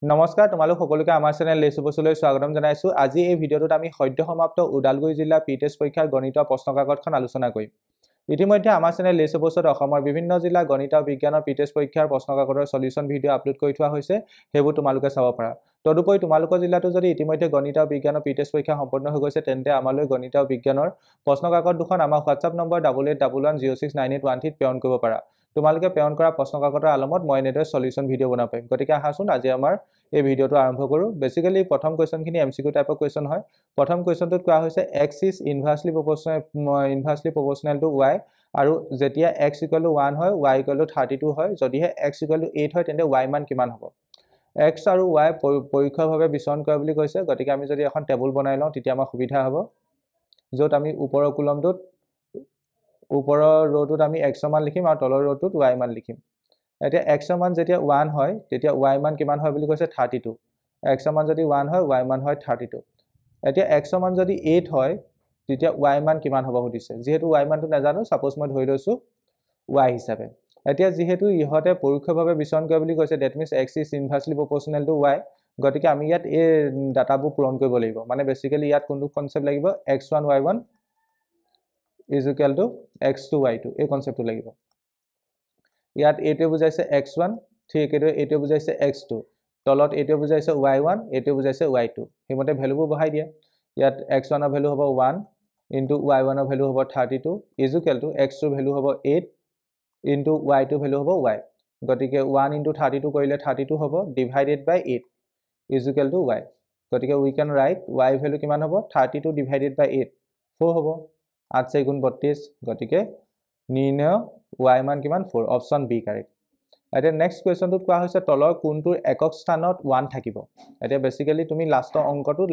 নমস্কাৰ তোমালোক সকলোকে আমাৰ চেনেল লেচুবছলৈ স্বাগতম জনাইছো। আজি এই ভিডিঅ'টোত আমি সদ্য সমাপ্ত ওদালগুৰি জিলা পি-টেষ্ট পৰীক্ষাৰ গণিত প্ৰশ্নকাকতখন আলোচনা কৰিম। ইতিমধ্যে আমাৰ চেনেল লেচুবছত অসমৰ বিভিন্ন জিলা গণিত আৰু বিজ্ঞানৰ পি-টেষ্ট পৰীক্ষাৰ প্ৰশ্নকাকতৰ সলিউশন ভিডিঅ' আপলোড কৰি থোৱা হৈছে, সেইবোৰ তোমালোকে চাব পাৰা। তদুপৰি তোমালোকৰ জিলাটো যদি ইতিমধ্যে গণিত আৰু বিজ্ঞানৰ পি-টেষ্ট পৰীক্ষা সম্পূৰ্ণ হৈ গৈছে তেন্তে আমালৈ গণিত আৰু বিজ্ঞানৰ প্ৰশ্নকাকত দুখন আমাৰ হোৱাটছআপ নম্বৰ 8811069813 প্ৰেৰণ কৰিব পাৰা। তোমালোকে প্ৰেৰণ কৰা প্ৰশ্নকাকতৰ আলমত মই এনেদৰে সলিউশন ভিডিঅ' বনাব পাৰিম। গতিকে আহাচোন আজি আমাৰ এই ভিডিঅ'টো আৰম্ভ কৰোঁ। বেসিক্যালি প্ৰথম কোৱেশ্চনখিনি এমসিকিউ টাইপৰ কোৱেশ্চন হয়। প্ৰথম কোৱেশ্চনটোত কোৱা হৈছে x is inversely proportional to y আৰু যেতিয়া x = 1 হয় y = 32 হয়, যদিহে x = 8 হয় তেন্তে y মান কিমান হ'ব? x আৰু y পৰীক্ষাভাৱে বিচৰণ কৰা বুলি কৈছে। গতিকে আমি যদি এখন টেবুল বনাই লওঁ তেতিয়া আমাৰ সুবিধা হ'ব, য'ত আমি ওপৰৰ কলমটোত ওপৰৰ ৰ'টোত আমি x মান লিখিম আৰু তলৰ ৰ'টোত y মান লিখিম। এতিয়া x মান যেতিয়া 1 হয় তেতিয়া y মান কিমান হয় বুলি কৈছে 32। x মান যদি 1 হয় y মান হয় 32। এতিয়া x মান যদি 8 হয় তেতিয়া y মান কিমান হ'ব সুধিছে। যেহেতু y মানটো নাজানো, সাপোজ মই ধৰি লৈছো y হিচাপে। এতিয়া যেহেতু ইহতে পৰোক্ষভাৱে বিচৰণ কৰে বুলি কৈছে, that means x is inversely proportional to y, গতিকে আমি ইয়াত এই ডাটাবোৰ পূৰণ কৰিব লাগিব। মানে বেসিক্যালি ইয়াত কোনটো কনসেপ্ট লাগিব, x1 y1 = x2 y2 এই কনসেপ্টটো লাগিব। ইয়াত এইটোৱে বুজাইছে x1, ঠিক একেদৰে এইটোৱে বুজাইছে x2, তলত এইটোৱে বুজাইছে y1, এইটোৱে বুজাইছে y2। সেইমতে ভ্যালুবোৰ বহাই দিয়া। ইয়াত x1 ৰ ভ্যালু হ'ব 1 ইনটু y1 ৰ ভ্যালু হ'ব 32 x2 ৰ ভ্যালু হ'ব 8 ইনটু y2 ৰ ভ্যালু হ'ব y। গতিকে 1 ইনটু 32 কৰিলে 32 হ'ব ডিভাইডেড বাই 8 y। গতিকে we can write y value কিমান হ'ব 32 ডিভাইডেড বাই 8 4 হ'ব। 8 4 গুণ 32, গতিকে নিৰ্ণয় y মান কিমান 4, অপশন বি কাৰেক্ট। এতিয়া নেক্সট কোৱেশ্চনটোত কোৱা হৈছে তলৰ কোনটোৰ একক স্থানত 1 থাকিব। এতিয়া বেসিক্যালি তুমি লাষ্টৰ অংকটো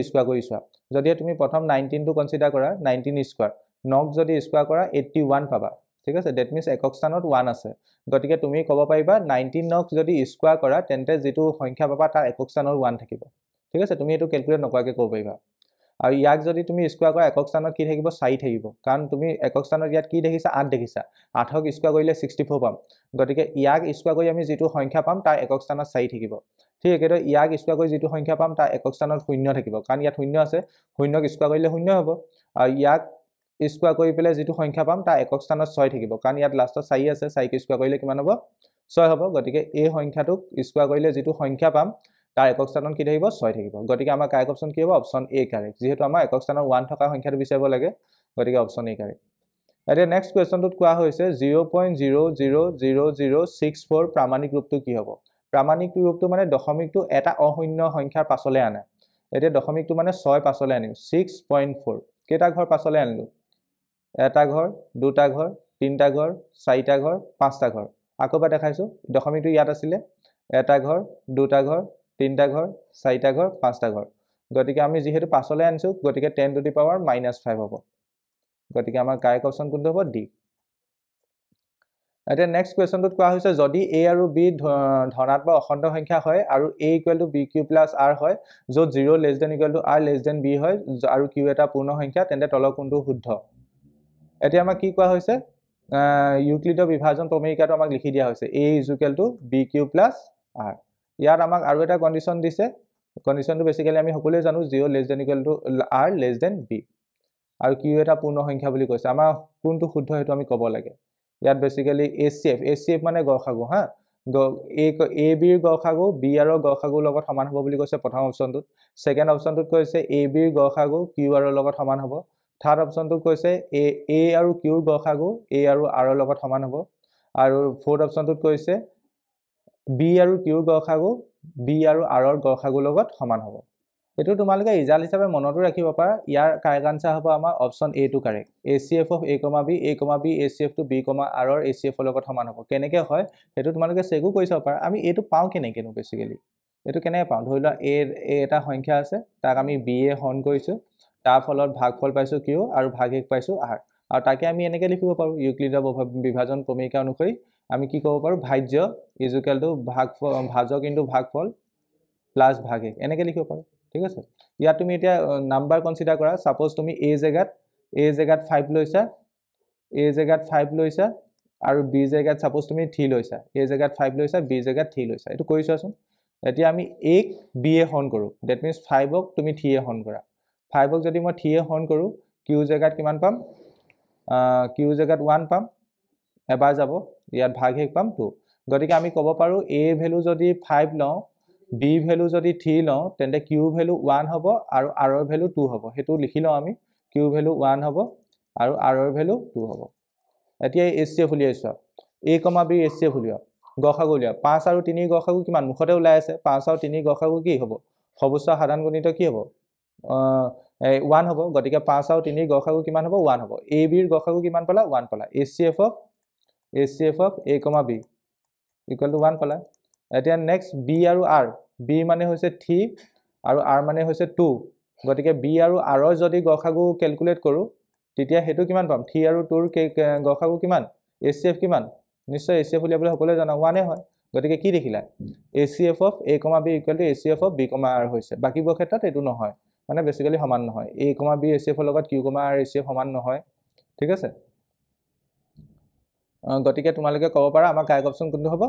স্কয়াৰ কৰি চোৱা। যদি তুমি প্ৰথম 19 টো কনসিডাৰ কৰা, 19 স্কয়াৰ 9 যদি স্কয়াৰ কৰা 81 পাবা। ঠিক আছে, দ্যাট মিন্স একক স্থানত 1 আছে। গতিকে তুমি ক'ব পাৰিবা 19 9 যদি স্কয়াৰ কৰা তেন্তে যেটো সংখ্যা পাবা তাৰ একক স্থানত 1 থাকিব। ঠিক আছে, তুমি এটো ক্যালকুলেট নকৰাকৈ ক'ব পাৰিবা। আৰু ইয়াক যদি তুমি স্কয়াৰ কৰা একক স্থানত কি থাকিব 4 থাকিব, কাৰণ তুমি একক স্থানত ইয়াত কি দেখিছা 8 দেখিছা। 8ক স্কয়াৰ কৰিলে 64 পাম। গতিকে ইয়াক স্কয়াৰ কৰি আমি যেটো সংখ্যা পাম তাৰ একক স্থানত 4 থাকিব। ঠিক একেদৰে ইয়াক স্কয়াৰ কৰি যেটো সংখ্যা পাম তাৰ একক স্থানত 0 থাকিব, কাৰণ ইয়াত 0 আছে। 0ক স্কয়াৰ কৰিলে 0 হ'ব। আৰু ইয়াক স্কয়াৰ কৰি পেলে যেটো সংখ্যা পাম তাৰ একক স্থানত 6 থাকিব, কাৰণ ইয়াত লাষ্টত 4 আছে। 4ক স্কয়াৰ কৰিলে কিমান হ'ব 6 হ'ব। গতিকে এই সংখ্যাটোক স্কয়াৰ কৰিলে যেটো সংখ্যা পাম তাৰ একক স্থানত কি থাকিব 6 থাকিব। গতিকে আমাৰ কাৰেক্ট অপশন কি হ'ব, অপশন এ কাৰেক্ট। যেহেতু আমাৰ একক স্থানত 1 থকা সংখ্যাটো বিচাৰিব লাগে, গতিকে অপশন এ কাৰেক্ট। এতিয়া নেক্সট কোৱেশ্চনটোত কোৱা হৈছে 0.00064 প্ৰামাণিক ৰূপটো কি হ'ব? প্ৰামাণিক ৰূপটো মানে দশমিকটো এটা অশূন্য সংখ্যাৰ পাছলৈ আনে। এতিয়া দশমিকটো মানে 6 পাছলৈ আনিম 6.4। কেইটা ঘৰ পাছলৈ আনিলো? এটা ঘৰ, দুটা ঘৰ, তিনটা ঘৰ, চাৰিটা ঘৰ, পাঁচটা ঘৰ। আকৌ এবাৰ দেখাইছো, দশমিকটো ইয়াত আছিলে এটা ঘৰ, দুটা ঘৰ, তিনটা ঘৰ, চাৰিটা ঘৰ, পাঁচটা ঘৰ। গতিকে আমি যেহেতু পাছলৈ আনিছো গতিকে 10 টু দি পাৱাৰ -5 হ'ব। গতিকে আমাৰ কাৰেক্ট অপশন কোনটো হ'ব, ডি। এতিয়া নেক্সট কোৱেশ্চনটোত কোৱা হৈছে যদি a আৰু b ধনাত্মক অখণ্ড সংখ্যা হয় আৰু a = bq + r হয়, য'ত 0 > r b হয় আৰু q এটা পূৰ্ণ সংখ্যা, তেন্তে তলৰ কোনটো শুদ্ধ? এতিয়া আমাক কি কোৱা হৈছে, ইউক্লিডৰ বিভাজন প্ৰমেয়িকাটো আমাক লিখি দিয়া হৈছে a = bq + r। ইয়াত আমাক আৰু এটা কন্ডিশন দিছে। কন্ডিশনটো বেসিক্যালি আমি সকলোৱে জানো 0 > r b আৰু q এটা পূৰ্ণ সংখ্যা বুলি কৈছে। আমাৰ কোনটো শুদ্ধ হেতু আমি ক'ব লাগে। ইয়াত বেসিক্যালি HCF মানে গড়সাগু হা, a b ৰ গড়সাগু b r ৰ গড়সাগুৰ লগত সমান হ'ব বুলি কৈছে প্ৰথম অপশনটোত। সেকেন্ড অপশনটোত কৈছে a b ৰ গড়সাগু q r ৰ লগত সমান হ'ব। থাৰ্ড অপশনটোত কৈছে a আৰু q ৰ গড়সাগু a আৰু r ৰ লগত সমান হ'ব। আৰু ফোৰ্থ অপশনটোত কৈছে b আৰু q ৰ গড়সাগু b আৰু r ৰ গড়সাগুৰ লগত সমান হ'ব। এটো তোমালোকে ৰিজাল্ট হিচাপে মনতো ৰাখিব পাৰা। ইয়াৰ কাৰেক্ট আনসাৰ হ'ব আমাৰ অপশন এ টু correct. HCF of a, b HCF to b, r ৰ HCF ৰ লগত সমান হ'ব। কেনেকৈ হয় হেতু তোমালোকে চেকো কৰি চাব পাৰা। আমি এটো পাও কেনেকেনো বেসিক্যালি এটো কেনেকৈ পাও, ধৰি লোৱা a এটা সংখ্যা আছে, তাক আমি b এ হৰণ কৰিছো, তাৰ ফলত ভাগফল পাইছো q আৰু ভাগশেষ পাইছো r। আৰু তাকে আমি এনেকৈ লিখিব পাৰো ইউক্লিডৰ বিভাজন প্ৰমেয়িকা অনুসৰি আমি কি ক'ব পাৰো, ভাজ্য ভাজক ইনটু ভাগফল প্লাস ভাগশেষ, এনেকৈ লিখিব পাৰো। ঠিক আছে, ইয়াত তুমি এতিয়া নাম্বাৰ কনসিডাৰ কৰা। সাপোজ তুমি a জেগাত 5 লৈছা আৰু b জেগাত সাপোজ তুমি 3 লৈছা। a জেগাত 5 লৈছা, b জেগাত 3 লৈছা। এটো কৰি চোৱাচোন। এতিয়া আমি a ক b এ হৰণ কৰোঁ দ্যাট মিন্স 5 ক তুমি 3 এ হৰণ কৰা 5 ক যদি মই 3 এ হৰণ কৰোঁ q জায়গাত কিমান পাম q জায়গাত 1 পাম এবাৰ যাব ইয়াত ভাগ হেক পাম 2 গতিকে আমি ক'ব পাৰো a ভ্যালু যদি 5 লওঁ b ভ্যালু যদি 3 লওঁ তেন্তে q ভ্যালু 1 হ'ব আৰু r ৰ ভ্যালু 2 হ'ব হেতু লিখি লওঁ আমি q ভ্যালু 1 হ'ব আৰু r ৰ ভ্যালু 2 হ'ব এতিয়া HCF উলিয়াইছো a, b HCF উলিয়া গসাগু উলিয়া 5 আৰু 3 গসাগু কিমান মুখতে ওলাই আছে 5 আৰু 3 গসাগু কি হ'ব সবুজ সাধাৰণ গণিত কি হ'ব 1 হ'ব গতিকে 5 আৰু 3 গসাগু কিমান হ'ব 1 হ'ব a b ৰ গসাগু কিমান পালা 1 পালা HCF of a, b equal to 1 পালা এতিয়া নেক্সট b আৰু r b মানে হৈছে 3 আৰু r মানে হৈছে 2 গতিকে b আৰু r ৰ যদি গসাগু ক্যালকুলেট কৰো তেতিয়া হেতু কিমান পাম 3 আৰু 2 ৰ গসাগু কিমান HCF কিমান নিশ্চয় HCF উলিয়াবলৈ সকলোৱে জানা 1 এ হয় গতিকে কি দেখিলা HCF of a, b equal to HCF of b, r হৈছে বাকিবোৰ ক্ষেত্ৰত এটো নহয় মানে বেসিক্যালি সমান নহয় a, b HCF ৰ লগত q, r HCF সমান নহয় ঠিক আছে গতিকে তোমালোকে ক'ব পাৰা আমাৰ কাৰেক্ট অপচন কোনটো হ'ব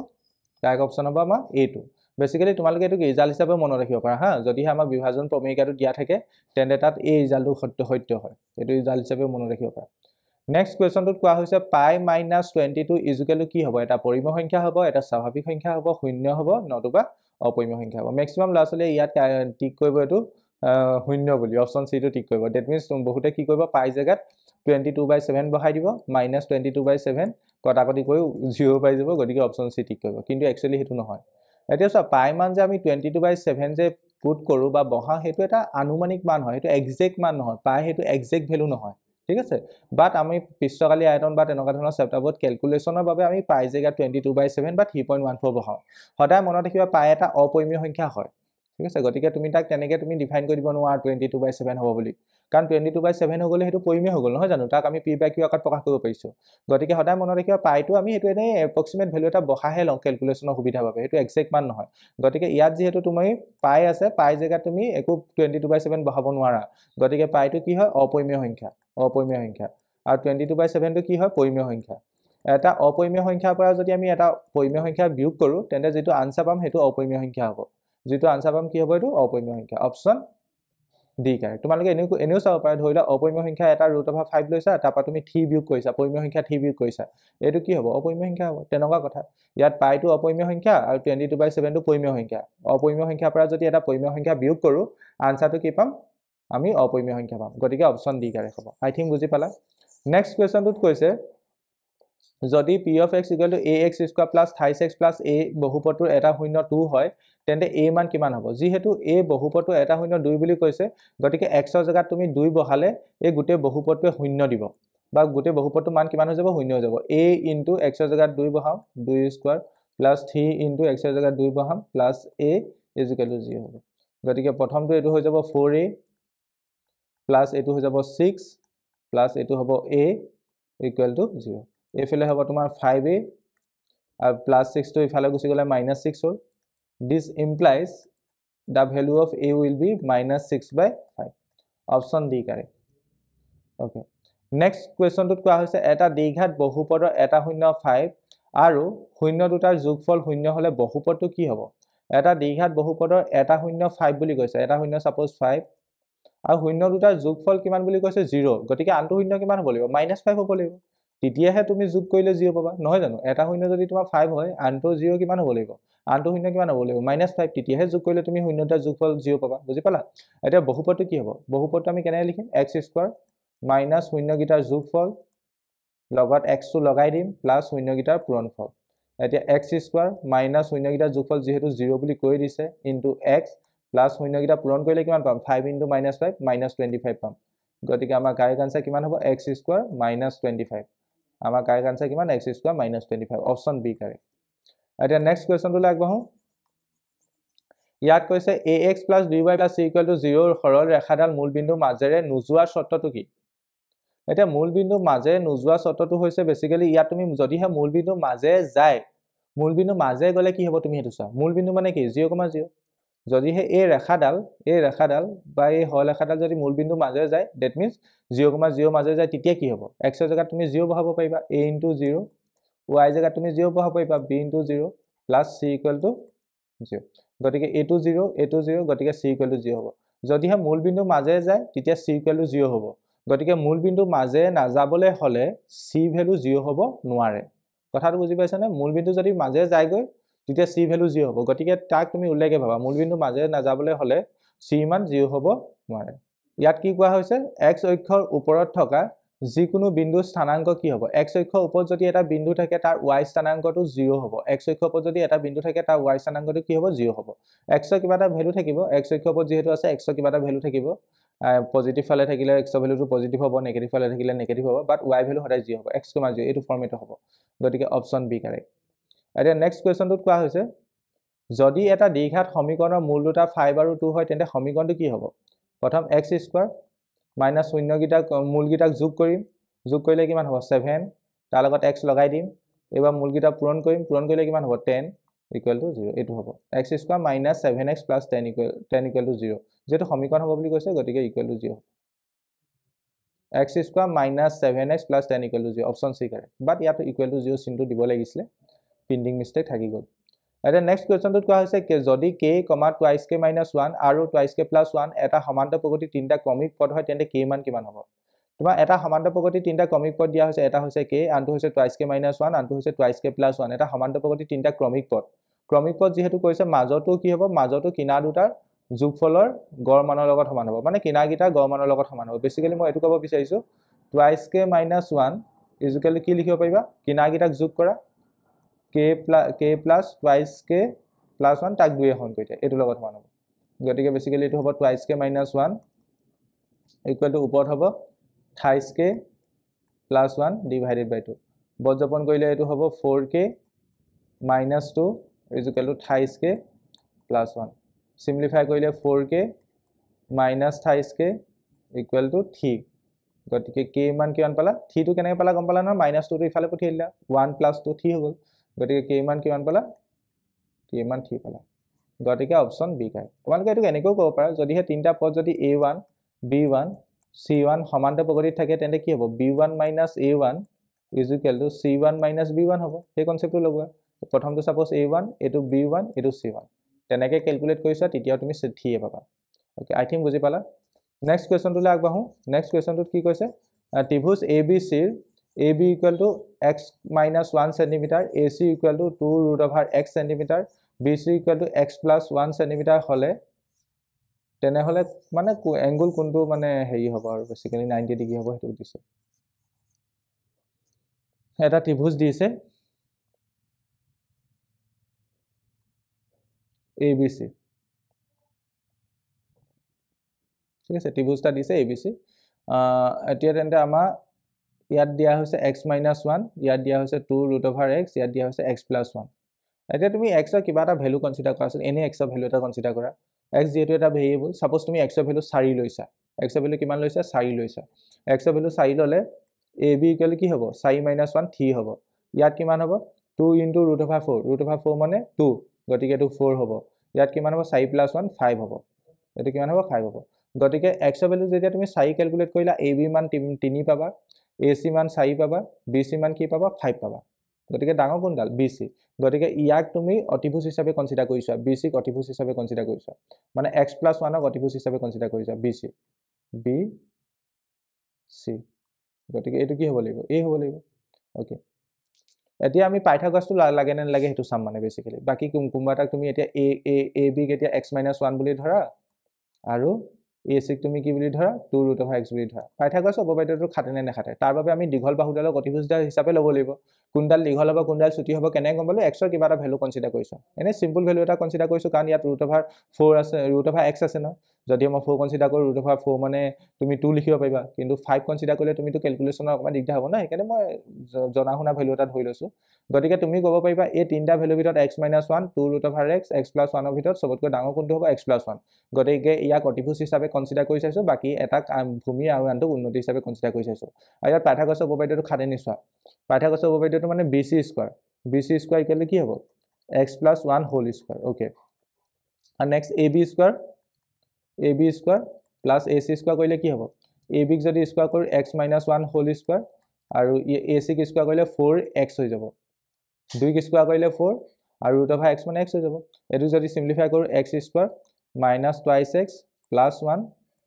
কাৰেক্ট অপচন হ'ব আমাৰ a টো বেসিক্যালি তোমালোকে এটো ৰিজাল্ট হিচাপে মনত ৰাখিব পাৰা হা যদি আমাৰ বিভাজন প্ৰমেয়িকাটো দিয়া থাকে তেন্তে তাত এই ৰিজাল্টটো সত্য হয় এটো ৰিজাল্ট হিচাপে মনত ৰাখিব পাৰা নেক্সট কোৱেশ্চনটোত কোৱা হৈছে পাই মাইনাস 22 ইকুৱেল টু কি হ'ব এটা পৰিমেয় সংখ্যা হ'ব এটা স্বাভাৱিক সংখ্যা হ'ব শূন্য হ'ব নতুবা অপৰিমেয় সংখ্যা হ'ব মেক্সিমাম লাছলে ইয়াত টিক কৰিব এটো শূন্য বুলি অপচন সি টো টিক কৰিব দ্যাট মিন্স তুমি বহুতে কি কৰিব পাই জায়গাত 22/7 বহাই দিব -22/7 কটাকটি কৰি 0 পাই যাব গতিকে অপচন সি টিক কৰিব কিন্তু একচুয়ালি হেতু নহয় এতিয়া সব পাই মান যে আমি 22/7 যে পুট কৰো বা বহা হেতু এটা আনুমানিক মান হয় হেতু এক্সাক্ট মান নহয় পাই হেতু এক্সাক্ট ভ্যালু নহয় ঠিক আছে বাট আমি পৃষ্ঠকালী আয়তন বা তেনেকা ধৰণৰ চেপ্টাৰবোৰত ক্যালকুলেশনৰ বাবে আমি পাই জায়গা 22/7 বা 3.14 বহাও সদায় মনত ৰাখিবা পাই এটা অপৰিমেয় সংখ্যা হয় ঠিক আছে গতিকে তুমি তাক তেনেকে তুমি ডিফাইন কৰি দিব নোৱাৰা 22/7 হ'ব বুলি কাৰণ 22/7 হৈ গলে হেতু পৰিমেয় হৈ গল নহয় জানো তাক আমি p by q আকাৰত প্ৰকাশ কৰিব পাৰিছো গতিকে সদায় মনত ৰাখিবা পাইটো আমি হেতু এনে এপ্ৰক্সিমেট ভ্যালু এটা বহাহে লওঁ ক্যালকুলেশনৰ সুবিধা বাবে হেতু এক্সাক্ট মান নহয় গতিকে ইয়াত যেহেতু তুমি পাই আছে পাই জায়গা তুমি একো 22/7 বহাব নোৱাৰা গতিকে পাইটো কি হয় অপৰিমেয় সংখ্যা আৰু 22/7 টো কি হয় পৰিমেয় সংখ্যা এটা অপৰিমেয় সংখ্যাৰ পৰা যদি আমি এটা পৰিমেয় সংখ্যা বিয়োগ কৰো তেন্তে যেটো আনসাৰ পাম হেতু অপৰিমেয় সংখ্যা হ'ব যেটো আনসাৰ পাম কি হ'ব এটো অপৰিমেয় সংখ্যা অপচন ডি কাৰেক্ট তোমালোকে এনেও চাব পাৰা ধৰিলা অপৰিমেয় সংখ্যা এটা √5 লৈছা তাৰপা তুমি 3 বিয়োগ কৰিছা পৰিমেয় সংখ্যা 3 বিয়োগ কৰিছা এটো কি হ'ব অপৰিমেয় সংখ্যা হ'ব তেনেকুৱা কথা ইয়াত পাইটো অপৰিমেয় সংখ্যা আৰু 22/7 টো পৰিমেয় সংখ্যা অপৰিমেয় সংখ্যাৰ পৰা যদি এটা পৰিমেয় সংখ্যা বিয়োগ কৰো আনসাৰটো কি পাম আমি অপৰিমেয় সংখ্যা পাম গতিকে অপচন ডি কাৰেক্ট হ'ব আই থিংক বুজি পালা নেক্সট কোৱেশ্চনটোত কৈছে যদি p of x = ax² + 28x + a বহুপদটোৰ এটা শূন্য 2 হয় তেন্তে a মান কিমান হ'ব যিহেতু a বহুপদটোৰ এটা শূন্য 2 বুলি কৈছে গতিকে x ৰ জায়গাত তুমি 2 বহালে এই গোটে বহুপদটোৱে শূন্য দিব বা গোটে বহুপদটোৰ মান কিমান হৈ যাব শূন্য হৈ যাব a * x ৰ জায়গাত 2 বহাম 2² + 3 * x ৰ জায়গাত 2 বহাম + a = 0 হ'ব গতিকে প্ৰথমটো এটো হৈ যাব 4a + এটো হৈ যাব 6 + এটো হ'ব a = 0 এফালে হ'ব তোমাৰ 5a আৰু +6 টো ইফালে গুছি গলে -6 হ'ল this implies the value of a will be -6/5 option d correct okay next question টোত কোৱা হৈছে এটা দ্বিঘাত বহুপদৰ এটা শূন্য 5 আৰু শূন্য দুটাৰ যোগফল শূন্য হলে বহুপদটো কি হ'ব এটা দ্বিঘাত বহুপদৰ এটা শূন্য 5 বুলি কৈছে এটা শূন্য সাপোজ 5 আৰু শূন্য দুটাৰ যোগফল কিমান বুলি কৈছে 0 গতিকে আনটো শূন্য কিমান হ'ব লাগিব -5 হ'ব লাগিব তেতিয়াহে তুমি যোগ কৰিলে 0 পাবা নহয় জানো এটা শূন্য যদি তোমাৰ 5 হয় আনটো 0 কিমান হ'ব লাগিব আনটো শূন্য কিমান হ'ব লাগিব -5 তেতিয়াহে যোগ কৰিলে তুমি শূন্যটাৰ যোগফল 0 পাবা বুজি পালা এতিয়া বহুপদটো কি হ'ব বহুপদটো আমি কেনে লিখিম x² - শূন্য গিটাৰ যোগফল লগত x টো লগাই দিম প্লাস শূন্য গিটাৰ পূৰণফল এতিয়া x² - শূন্য গিটাৰ যোগফল যেহেতু 0 বুলি কৈ দিছে ইনটু x প্লাস শূন্য গিটা পূৰণ কৰিলে কিমান পাম 5 * -5 -25 পাম গতিকে আমাৰ কাৰেক্ট আনসাৰ কিমান হ'ব x² - 25 আমাৰ কাৰেক্ট আনসাৰ কিমান x² - 25 অপচন বি কাৰেক্ট এতিয়া নেক্সট কোৱেশ্চনটো আগবঢ়ো ইয়াত কৈছে ax + by + c = 0 ৰ সৰল ৰেখাডাল মূলবিন্দুৰ মাজেৰে নোযোৱাৰ শৰ্তটো কি এটা মূলবিন্দুৰ মাজেৰে নোযোৱা শৰ্তটো হৈছে বেসিক্যালি ইয়াত তুমি যদিহে মূলবিন্দুৰ মাজে যায় মূলবিন্দুৰ মাজে গলে কি হ'ব তুমি হেতু চোৱা মূলবিন্দু মানে কি 0,0 যদিহে এই ৰেখাডাল বা এই হল ৰেখাডাল যদি মূলবিন্দুৰ মাজে যায় দ্যাট মিন্স 0,0 মাজে যায় তেতিয়া কি হ'ব x ৰ জায়গাত তুমি 0 বহাব পাৰিবা a * 0 y জায়গাত তুমি 0 বহাব পাৰিবা b * 0 + c = 0 গতিকে a2 0 a2 0 গতিকে c ইকুৱেল টু 0 হ'ব যদিহে মূল বিন্দু মাজে যায় তেতিয়া c ইকুৱেল টু 0 হ'ব গতিকে মূল বিন্দু মাজে নাযাবলৈ হলে c ভ্যালু 0 হ'ব নোৱাৰে কথাটো বুজি পাইছানে মূল বিন্দু যদি মাজে যায়গৈ তেতিয়া c ভ্যালু 0 হ'ব গতিকে তাক তুমি উল্লেখে ভাবা মূল বিন্দু মাজে নাযাবলৈ হলে c মান 0 হ'ব নোৱাৰে ইয়াত কি কোৱা হৈছে x অক্ষৰ ওপৰত থকা যিকোনো বিন্দু স্থানাঙ্ক কি হ'ব x অক্ষৰ ওপৰত যদি এটা বিন্দু থাকে তাৰ y স্থানাঙ্কটো 0 হ'ব x অক্ষৰ ওপৰত যদি এটা বিন্দু থাকে তাৰ y স্থানাঙ্কটো কি হ'ব 0 হ'ব x ৰ কিবা এটা ভ্যালু থাকিব x অক্ষৰ ওপৰত যেহেতু আছে x ৰ কিবা এটা ভ্যালু থাকিব পজিটিভ ফালে থাকিলে x ৰ ভ্যালুটো পজিটিভ হ'ব নেগেটিভ ফালে থাকিলে নেগেটিভ হ'ব বাট y ভ্যালু সদায় 0 হ'ব x, 0 এইটো ফৰ্মেটত হ'ব গতিকে অপচন বি কাৰেক্ট এতিয়া নেক্সট কোৱেশ্চনটোত কোৱা হৈছে যদি এটা দ্বিঘাত সমীকৰণৰ মূল দুটা 5 আৰু 2 হয় তেন্তে সমীকৰণটো কি হ'ব প্ৰথম x স্কয়াৰ মাইনাস শূন্য গিটা মূল গিটাক যোগ কৰিলে কিমান হ'ব 7 তাৰ লগত x লগাই দিম এবাৰ মূল গিটা পূৰণ কৰিলে কিমান হ'ব 10 ইকুৱেল টু 0 এটো হ'ব x square minus 7x plus 10 equal to 0 যেটো সমীকৰণ হ'ব বুলি কৈছে গতিকে equal to 0 x square minus 7x plus 10 equal to 0 option C correct but ইয়াত ইকুৱেল টু 0 চিনটো দিব লাগিছিল প্ৰিন্টিং মিস্টেক থাকি গ'ল এটা নেক্সট কোৱেশ্চনটোত কোৱা হৈছে যদি k, 2k - 1 আৰু 2k + 1 এটা সমান্তৰাল প্ৰগতি তিনিটা ক্ৰমিক পদ হয় তেন্তে k মান কিমান হ'ব তোমাৰ এটা সমান্তৰাল প্ৰগতি তিনিটা ক্ৰমিক পদ দিয়া হৈছে এটা হৈছে k আনটো হৈছে 2k - 1 আনটো হৈছে 2k + 1 এটা সমান্তৰাল প্ৰগতি তিনিটা ক্ৰমিক পদ যেহেতু কৈছে মাজতো কি হ'ব মাজতো কিনাৰ দুটাৰ যোগফলৰ গড় মানৰ লগত সমান হ'ব মানে কিনাৰগিটাৰ গড় মানৰ লগত সমান হ'ব বেসিক্যালি মই এটো ক'ব বিচাৰিছো 2k - 1 ইকুৱেল কি লিখিব পাৰিবা কিনাৰগিটাক যোগ কৰা k plus 2k plus 1 তাক 2 এখন কৰিতে এটো লগত সমান হ'ব গতিকে বেসিক্যালি এটো হ'ব 2k - 1 ইকুৱেল টু ওপৰত হ'ব 28k plus 1 divided by 2 বজ্ৰপন কৰিলে এটো হ'ব 4k minus 2 equal to 28k plus 1 simplify কৰিলে 4k minus 28k equal to 3 গতিকে k মান কিমান পালা 3 টো কেনেকৈ পালা গম পালা নহয় minus 2 টো ইফালে পঠিয়াই দিলা 1 plus 2 3 হৈ গ'ল গতিকে k মান কিমান পালা k মান 3 পালা গতিকে অপচন বি কাই তোমালোকে এটো এনেকৈ ক'ব পাৰা যদি হে তিনটা পদ যদি a1 b1 c1 সমান্তৰাল প্ৰগতিত থাকে তেন্তে কি হ'ব b1 - a1 equal to c1 - b1 হ'ব এই কনসেপ্টটো লগোৱা প্ৰথমটো সাপোজ a1 এটো b1 এটো c1 তেনেকৈ ক্যালকুলেট কৰিছা তেতিয়া তুমি 3 পাবা ওকে আই থিংক বুজি পালা নেক্সট কোৱেশ্চনটোলৈ আগবাঢ়ো নেক্সট কোৱেশ্চনটোত কি কৈছে ত্ৰিভুজ abc AB equal to x minus 1 cm, AC equal to 2 root over x cm, BC equal to x plus 1 cm হলে তেনে হলে মানে অ্যাঙ্গল কোনটো মানে হেই হ'ব আৰু বেসিক্যালি 90 ডিগ্ৰী হ'ব হেতু দিছে এটা ত্ৰিভুজ দিছে ABC ঠিক আছে ত্ৰিভুজটা দিছে ABC এতিয়া তেন্তে আমাৰ ইয়াত দিয়া হৈছে x - 1 ইয়াত দিয়া হৈছে 2 root over x ইয়াত দিয়া হৈছে x plus 1 এতিয়া তুমি x ৰ কিবা এটা ভ্যালু কনসিডাৰ কৰাছ এনে x ৰ ভ্যালু এটা কনসিডাৰ কৰা x যেহেতু এটা ভেৰিয়েবল সাপোজ তুমি x ৰ ভ্যালু 4 লৈছা x ৰ ভ্যালু কিমান লৈছা 4 লৈছা x ৰ ভ্যালু 4 ললে ab ইকুৱেল কি হ'ব 4 - 1 3 হ'ব ইয়াত কিমান হ'ব 2 * √4 মানে 2 গতিকে এটো 4 হ'ব ইয়াত কিমান হ'ব 4 + 1 5 হ'ব এটো কিমান হ'ব 5 হ'ব গতিকে x ৰ ভ্যালু যেতিয়া তুমি 4 ক্যালকুলেট কৰিলা ab মান 3 পাবা AC মান 4 পাবা BC মান কি পাবা 5 পাবা গতিকে ডাঙৰ কোনডাল BC গতিকে ইয়াক তুমি অতিভুজ হিচাপে কনসিডাৰ কৰিছা BC ক অতিভুজ হিচাপে কনসিডাৰ কৰিছা মানে x + 1 ক অতিভুজ হিচাপে কনসিডাৰ কৰিছা BC গতিকে এটো কি হ'ব লাগিব a হ'ব লাগিব ওকে এতিয়া আমি পাইথাগোৰাছটো লাগে নে লাগে হেতু চাম মানে বেসিক্যালি বাকি কোনবাটাক তুমি এতিয়া ab এতিয়া x - 1 বুলি ধৰা আৰু AC তুমি কি বুলি ধৰা 2 root over x বুলি ধৰা পাইথাগোৰাছ উপপাদ্যটো খাটে নে নেখাটে তাৰ বাবে আমি দীঘল বাহুডালক অতিভুজডাল হিচাপে ল'ব লাগিব কোনডাল দীঘল হ'ব কোনডাল ছুটি হ'ব কেনে গম পালো x ৰ কিবা এটা ভ্যালু কনসিডাৰ কৰিছো এনে সিম্পল ভ্যালু এটা কনসিডাৰ কৰিছো কাৰণ ইয়াত √4 আছে √x আছে ন যদি মই 4 কনসিডাৰ কৰো √4 মানে তুমি 2 লিখিব পাৰিবা কিন্তু 5 কনসিডাৰ কৰিলে তুমি তো ক্যালকুলেশনৰ অকমান দিগদাৰ হ'ব না সেইকাৰণে মই জনা শুনা ভ্যালু এটা ধৰি লৈছো গতিকে তুমি ক'ব পাৰিবা এই তিনটা ভ্যালুৰ ভিতৰত x - 1 2 √x x + 1 ৰ ভিতৰত সবতকৈ ডাঙৰ কোনটো হ'ব x + 1 গতিকে ইয়াক অতিভুজ হিচাপে কনসিডাৰ কৰি চাইছো বাকি এটা ভূমি আৰু আনটো উন্নতি হিচাপে কনসিডাৰ কৰি চাইছো আৰু ইয়াত পাইথাগোৰাছৰ উপপাদ্যটো খাটে নিছোৱা পাইথাগোৰাছৰ উপপাদ্যটো মানে BC স্কয়াৰ ইকুৱেল কি হ'ব x + 1 হোল স্কয়াৰ ওকে আৰু next AB square plus AC square কৰিলে কি হ'ব AB ক যদি স্কয়াৰ কৰো x - 1 হোল স্কয়াৰ আৰু AC ক স্কয়াৰ কৰিলে 4x হৈ যাব 2 ক স্কয়াৰ কৰিলে 4 আৰু ৰুট অভাৰ এক্স মানে এক্স হৈ যাব এইটো যদি সিম্পলিফাই কৰোঁ x square minus twice x plus 1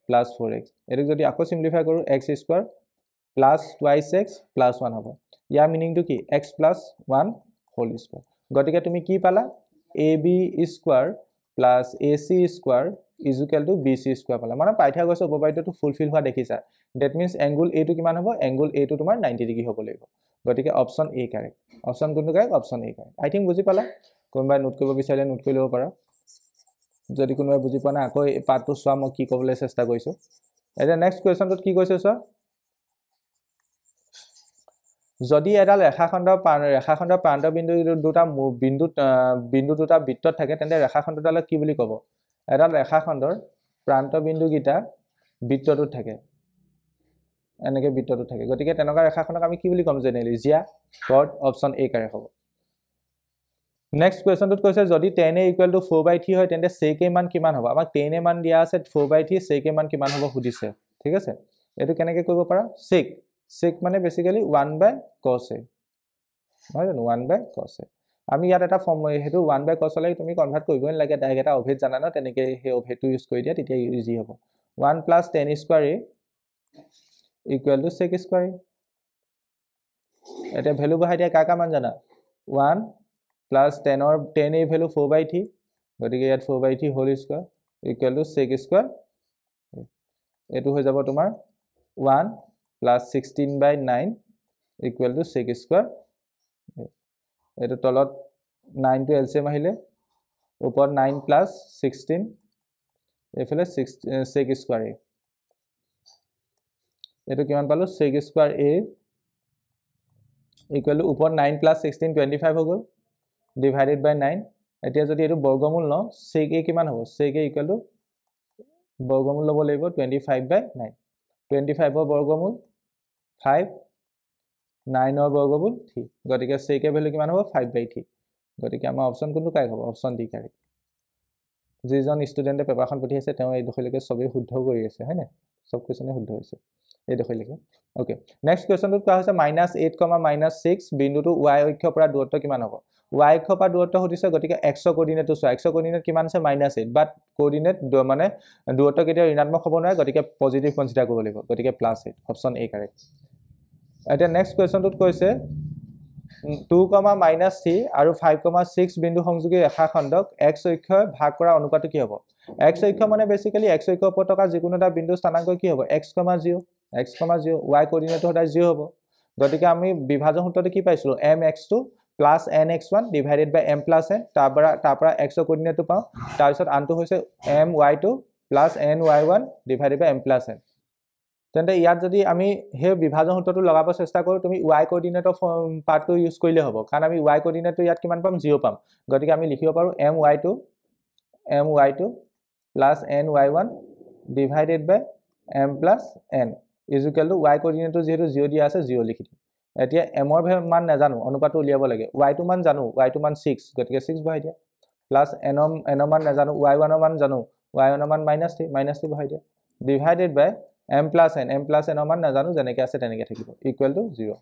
plus 4x এইটো যদি আকৌ সিম্পলিফাই কৰোঁ x square plus twice x plus 1 হ'ব ইয়াৰ মিনিংটো কি এক্স প্লাছ 1 হোল স্কোৱাৰ গতিকে তুমি কি পালা A B square plus A C square is equal to B C square পালা মানে পাইথাগোৰাছৰ উপপাদ্যটো ফুলফিল হোৱা দেখিছা ডেট মিনছ এংগুল এটো কিমান হ'ব এংগুল এটো তোমাৰ 90 ডিগ্ৰী হ'ব লাগিব গতিকে অপশ্যন এ কাৰেক্ট অপশ্যন কোনটো correct option A correct I think বুজি পালা কোনোবাই নোট কৰিব বিচাৰিলে নোট কৰি ল'ব পাৰা যদি কোনোবাই বুজি পোৱা নাই আকৌ এই পাৰ্টটো চোৱা মই কি ক'বলৈ চেষ্টা কৰিছোঁ এতিয়া নেক্সট কুৱেশ্যনটোত কি কৈছে চোৱা যদি এডাল ৰেখাখণ্ডৰ প্ৰান্তবিন্দু দুটা বিন্দু দুটা বৃত্তত থাকে তেন্তে ৰেখাখণ্ডডালক কি বুলি ক'ব এডাল ৰেখাখণ্ডৰ প্ৰান্তবিন্দুকেইটা বৃত্তটোত থাকে এনেকৈ বৃত্তটোত থাকে গতিকে তেনেকুৱা ৰেখাখণ্ডক আমি কি বুলি ক'ম generally Zia cord option A correct হ'ব নেক্সট কুৱেশ্যনটোত কৈছে যদি tan a ইকুৱেল টু 4/3 হয় তেন্তে sec a মান কিমান হ'ব আমাক tan a মান দিয়া আছে 4/3 sec a মান কিমান হ'ব সুধিছে ঠিক আছে এইটো কেনেকৈ কৰিব পাৰা sec মানে বেসিক্যালি 1/cos a নহয় জানো 1/cos a আমি ইয়াত এটা ফৰ্ম হেতু 1/cos লৈ তুমি কনভাৰ্ট কৰিবই নালাগে ডাইৰেক্ট এটা অভেদ জানা ন তেনেকৈ সেই অভেদটো ইউজ কৰি দিয়া তেতিয়া ইজি হ'ব 1 + tan square a equal to sec square a এটা ভ্যালু বহাই দিয়া কাকা মান জানা 1 plus 10 a value 4/3 গতিকে ইয়াত 4/3 whole square equal to sec square এটো হৈ যাব তোমাৰ 1 plus 16/9 equal to sec square এটো তলত 9 টো এলসিএম আহিলে ওপৰত 9 plus 16 এফালে sec স্কয়াৰ a এটো কিমান পালো sec square a equal to ওপৰত 9 plus 16 25 হৈ গ'ল divided by 9 এতিয়া যদি এটো বৰ্গমূল ন sec a কিমান হ'ব sec a ইকুৱেল টু বৰ্গমূল লব লাগিব 25/9 25 ৰ বৰ্গমূল 5 9 ৰ বৰ্গমূল 3 গতিকে sec a ভ্যালু কিমান হ'ব 5/3 গতিকে আমাৰ অপচন কোনটো কাৰেক্ট হ'ব অপচন ডি কাৰেক্ট যিজন ষ্টুডেন্টে পেপাৰখন পঢ়ি আছে তেওঁ এই দখলৈকে সবেই শুদ্ধ কৰি আছে হয় না সব কোৱেশ্যনে শুদ্ধ হৈছে এই দখলৈকে ওকে নেক্সট কুৱেশ্যনটো কোৱা হৈছে -8, -6 বিন্দুটো y অক্ষৰ পৰা দূৰত্ব কিমান হ'ব y অক্ষৰ পৰা দূৰত্ব সুধিছে গতিকে x কোঅৰ্ডিনেটটো চোৱা x কোঅৰ্ডিনেট কিমান আছে -8 বাট কোঅৰ্ডিনেট মানে দূৰত্ব কেতিয়া ঋণাত্মক হ'ব নোৱাৰে গতিকে পজিটিভ কনসিডাৰ কৰিব লাগিব গতিকে +8 অপচন এ কাৰেক্ট এতিয়া নেক্সট কুৱেশ্যনটোত কৈছে 2, -3 আৰু 5, 6 বিন্দু সংযোগী ৰেখাখণ্ডক x অক্ষই ভাগ কৰা অনুপাতটো কি হ'ব x অক্ষ মানে বেসিক্যালি x অক্ষৰ ওপৰত থকা যিকোনো এটা বিন্দু স্থানাংক কি হ'ব x, 0 x, 0 y কোঅৰ্ডিনেটটো সদায় 0 হ'ব গতিকে আমি বিভাজন সূত্ৰটো কি পাইছিলো mx2 plus nx1 divided by m plus n তাৰ পৰা x কোঅৰ্ডিনেটটো পাও তাৰ পিছত আনটো হৈছে my2 plus ny1 divided by m plus n তেন্তে ইয়াত যদি আমি হে বিভাজন সূত্ৰটো লগাব চেষ্টা কৰো তুমি y কোঅৰ্ডিনেটৰ পাৰ্টটো ইউজ কৰিলে হ'ব কাৰণ আমি y কোঅৰ্ডিনেটটো ইয়াত কিমান পাম 0 পাম গতিকে আমি লিখিব পাৰো my2 plus ny1 divided by m plus n is equal to y কোঅৰ্ডিনেটটো যেহেতু 0 দিয়া আছে 0 লিখি দিম এতিয়া m ৰ মান নাজানো অনুপাতটো উলিয়াব লাগে y টো মান জানো y টো মান 6 গতিকে 6 বহাই দিয়া প্লাস n ৰ মান নাজানো y1 ৰ মান জানো y1 ৰ মান -3 বহাই দিয়া ডিভাইডেড বাই m plus n ৰ মান নাজানো যেনেকৈ আছে তেনেকৈ থাকিব ইকুৱেল টু 0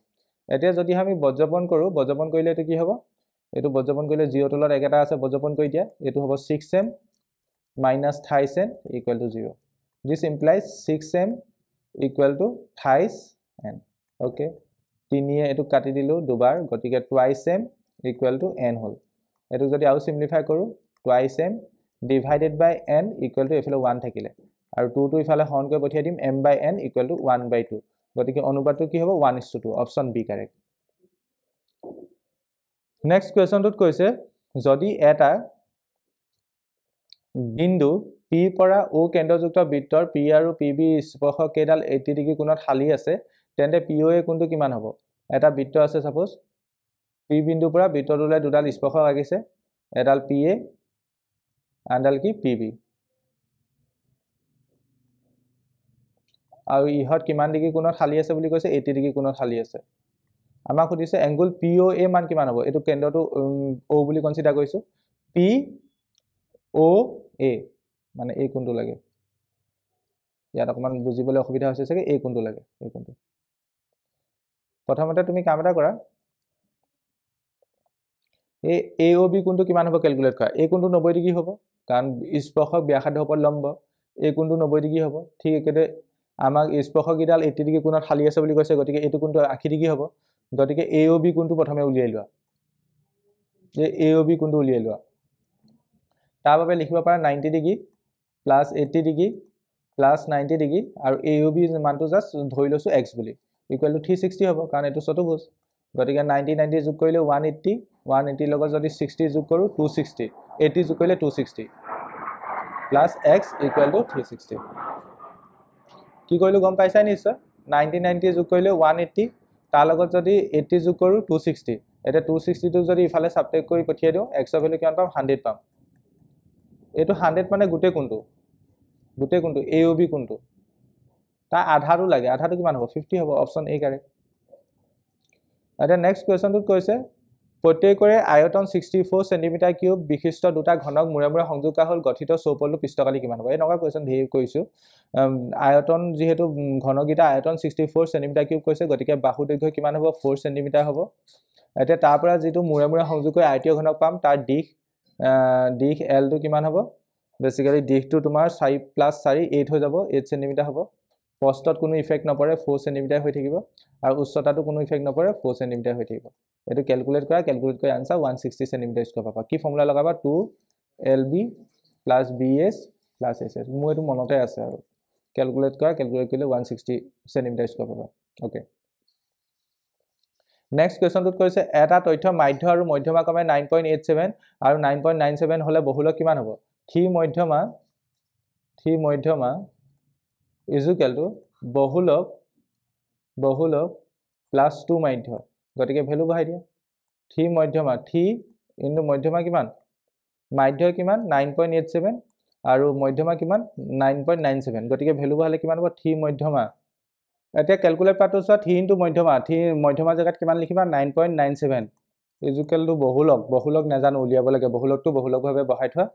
এতিয়া যদি আমি বজ্ৰপন কৰো বজ্ৰপন কৰিলে এটো কি হ'ব এটো বজ্ৰপন কৰিলে 0 তলত একটা আছে বজ্ৰপন কৰি দিয়া এটো হ'ব 6m minus 28n equal to 0 this implies 6m equal to 28n okay 3 এ এটো কাটি দিলো দুবাৰ গতিকে 2m equal to n হল এটো যদি আউ সিম্পলিফাই কৰো 2m divided by n equal to এফালে 1 থাকিলে আৰু 2 টো ইফালে হৰণ কৰি পঠিয়াই দিম m/n equal to 1/2 গতিকে অনুপাতটো কি হ'ব 1:2 অপচন বি কাৰেক্ট নেক্সট কুৱেশ্যনটোত কৈছে যদি এটা বিন্দু p পৰা o কেন্দ্ৰযুক্ত বৃত্তৰ p আৰু pb স্পৰ্শক কেডাল 80 ডিগ্ৰী কোণত হালি আছে তেন্তে POA কোণটো কিমান হ'ব এটা বৃত্ত আছে সাপোজ p বিন্দু পৰা বৃত্তটোলৈ দুডাল স্পৰ্শক লাগিছে এডাল PA আনডাল কি PB আৰু ইহত কিমান ডিগ্ৰী কোণত হালি আছে বুলি কৈছে 80 ডিগ্ৰী কোণত হালি আছে আমাক সুধিছে এংগল POA মান কিমান হ'ব এটো কেন্দ্ৰটো O বুলি কনসিডাৰ কৰিছো POA মানে এই কোণটো লাগে ইয়াত অকমান বুজিবলৈ অসুবিধা হৈছে চাগে এই কোণটো লাগে এই কোণটো প্ৰথমতে তুমি কাম এটা কৰা এই এ অ' বি কোণটো কিমান হ'ব কেলকুলেট কৰা এই কোণটো 90 ডিগ্ৰী হ'ব কাৰণ স্পৰ্শক ব্যাসাৰ্ধৰ ওপৰত লম্ব এই কোণটো 90 ডিগ্ৰী হ'ব ঠিক একেদৰে আমাক স্পৰ্শকীডাল 80 ডিগ্ৰী কোণত খালী আছে বুলি কৈছে গতিকে এইটো কোণটো 80 ডিগ্ৰী হ'ব গতিকে এ অ' বি কোণটো প্ৰথমে উলিয়াই লোৱা এই এ অ' বি কোণটো উলিয়াই লোৱা তাৰ বাবে লিখিব পাৰা 90 degree plus 80 degree plus 90 degree আৰু এ অ' বি মানটো জাষ্ট ধৰি লৈছোঁ এক্স বুলি ইকুৱেল টু 360 হ'ব কাৰণ এইটো চতুৰ্ভুজ গতিকে 90 90 যোগ কৰিলে 180 180 লগত যদি 60 যোগ কৰোঁ 260 80 যোগ কৰিলে 260 প্লাছ এক্স ইকুৱেল টু 360 কি কৰিলোঁ গম পাইছা নিশ্চয় 90 90 যোগ কৰিলে 180 তাৰ লগত যদি 80 যোগ কৰোঁ 260 এতিয়া 260টো যদি ইফালে ছাবট্ৰেক্ট কৰি পঠিয়াই দিওঁ এক্সৰ ভেলু কিমান পাম 100 পাম এইটো 100 মানে গোটেই কোণটো এ অ' বি কোণটো তাৰ আধাটো লাগে আধাটো কিমান হ'ব 50 হ'ব অপশ্যন এ কাৰেক্ট এতিয়া নেক্সট কুৱেশ্যনটোত কৈছে প্ৰত্যেকৰে আয়তন 64 সেন্টিমিটাৰ কিউব বিশিষ্ট দুটা ঘনক মূৰে মূৰে সংযোগ কৰা হ'ল গঠিত চৌপলটো পৃষ্ঠকালি কিমান হ'ব এনেকুৱা কুৱেশ্যন ধেৰ কৰিছোঁ আয়তন যেহেতু ঘনকেইটা আয়তন 64 সেন্টিমিটাৰ কিউব কৈছে গতিকে বাহু দৈৰ্ঘ্য কিমান হ'ব 4 সেন্টিমিটাৰ হ'ব এতিয়া তাৰ পৰা যেটো মূৰে মূৰে সংযোগ কৰি আয়তীয় ঘনক পাম তাৰ দিশ এল টো কিমান হ'ব বেসিক্যালি দিশটো তোমাৰ 4 + 4 8 হৈ যাব 8 সেন্টিমিটাৰ হ'ব প্ৰস্থত কোনো ইফেক্ট নপৰে 4 সেন্টিমিটাৰ হৈ থাকিব আৰু উচ্চতাটো কোনো ইফেক্ট নপৰে 4 সেন্টিমিটাৰ হৈ থাকিব এটো ক্যালকুলেট কৰি আনসাৰ 160 সেন্টিমিটাৰ স্কয়াৰ পাবা কি ফৰ্মুলা লগাবা 2lb + bs + ss মোৰ এটো মনতে আছে আৰু ক্যালকুলেট কৰিলে 160 সেন্টিমিটাৰ স্কয়াৰ পাবা ওকে নেক্সট কুৱেশ্যনটোত কৈছে এটা তথ্য মাধ্য আৰু মধ্যমা ক্ৰমে 9.87 আৰু 9.97 হলে বহুলক কিমান হ'ব 3 মধ্যমা is equal to বহুলক প্লাস 2 মাধ্য গতিকে ভ্যালু বহাই দিয়া 3 মধ্যমা 3 ইনটু মধ্যমা কিমান মাধ্য কিমান 9.87 আৰু মধ্যমা কিমান 9.97 গতিকে ভ্যালু বহালে কিমান হ'ব 3 মধ্যমা এতিয়া ক্যালকুলেট পাটো চোৱা 3 ইনটু মধ্যমা জাগাত কিমান লিখিবা 9.97 is equal to বহুলক নাজানো উলিয়াব লাগে বহুলকটো বহুলকভাৱে বহাই থোৱা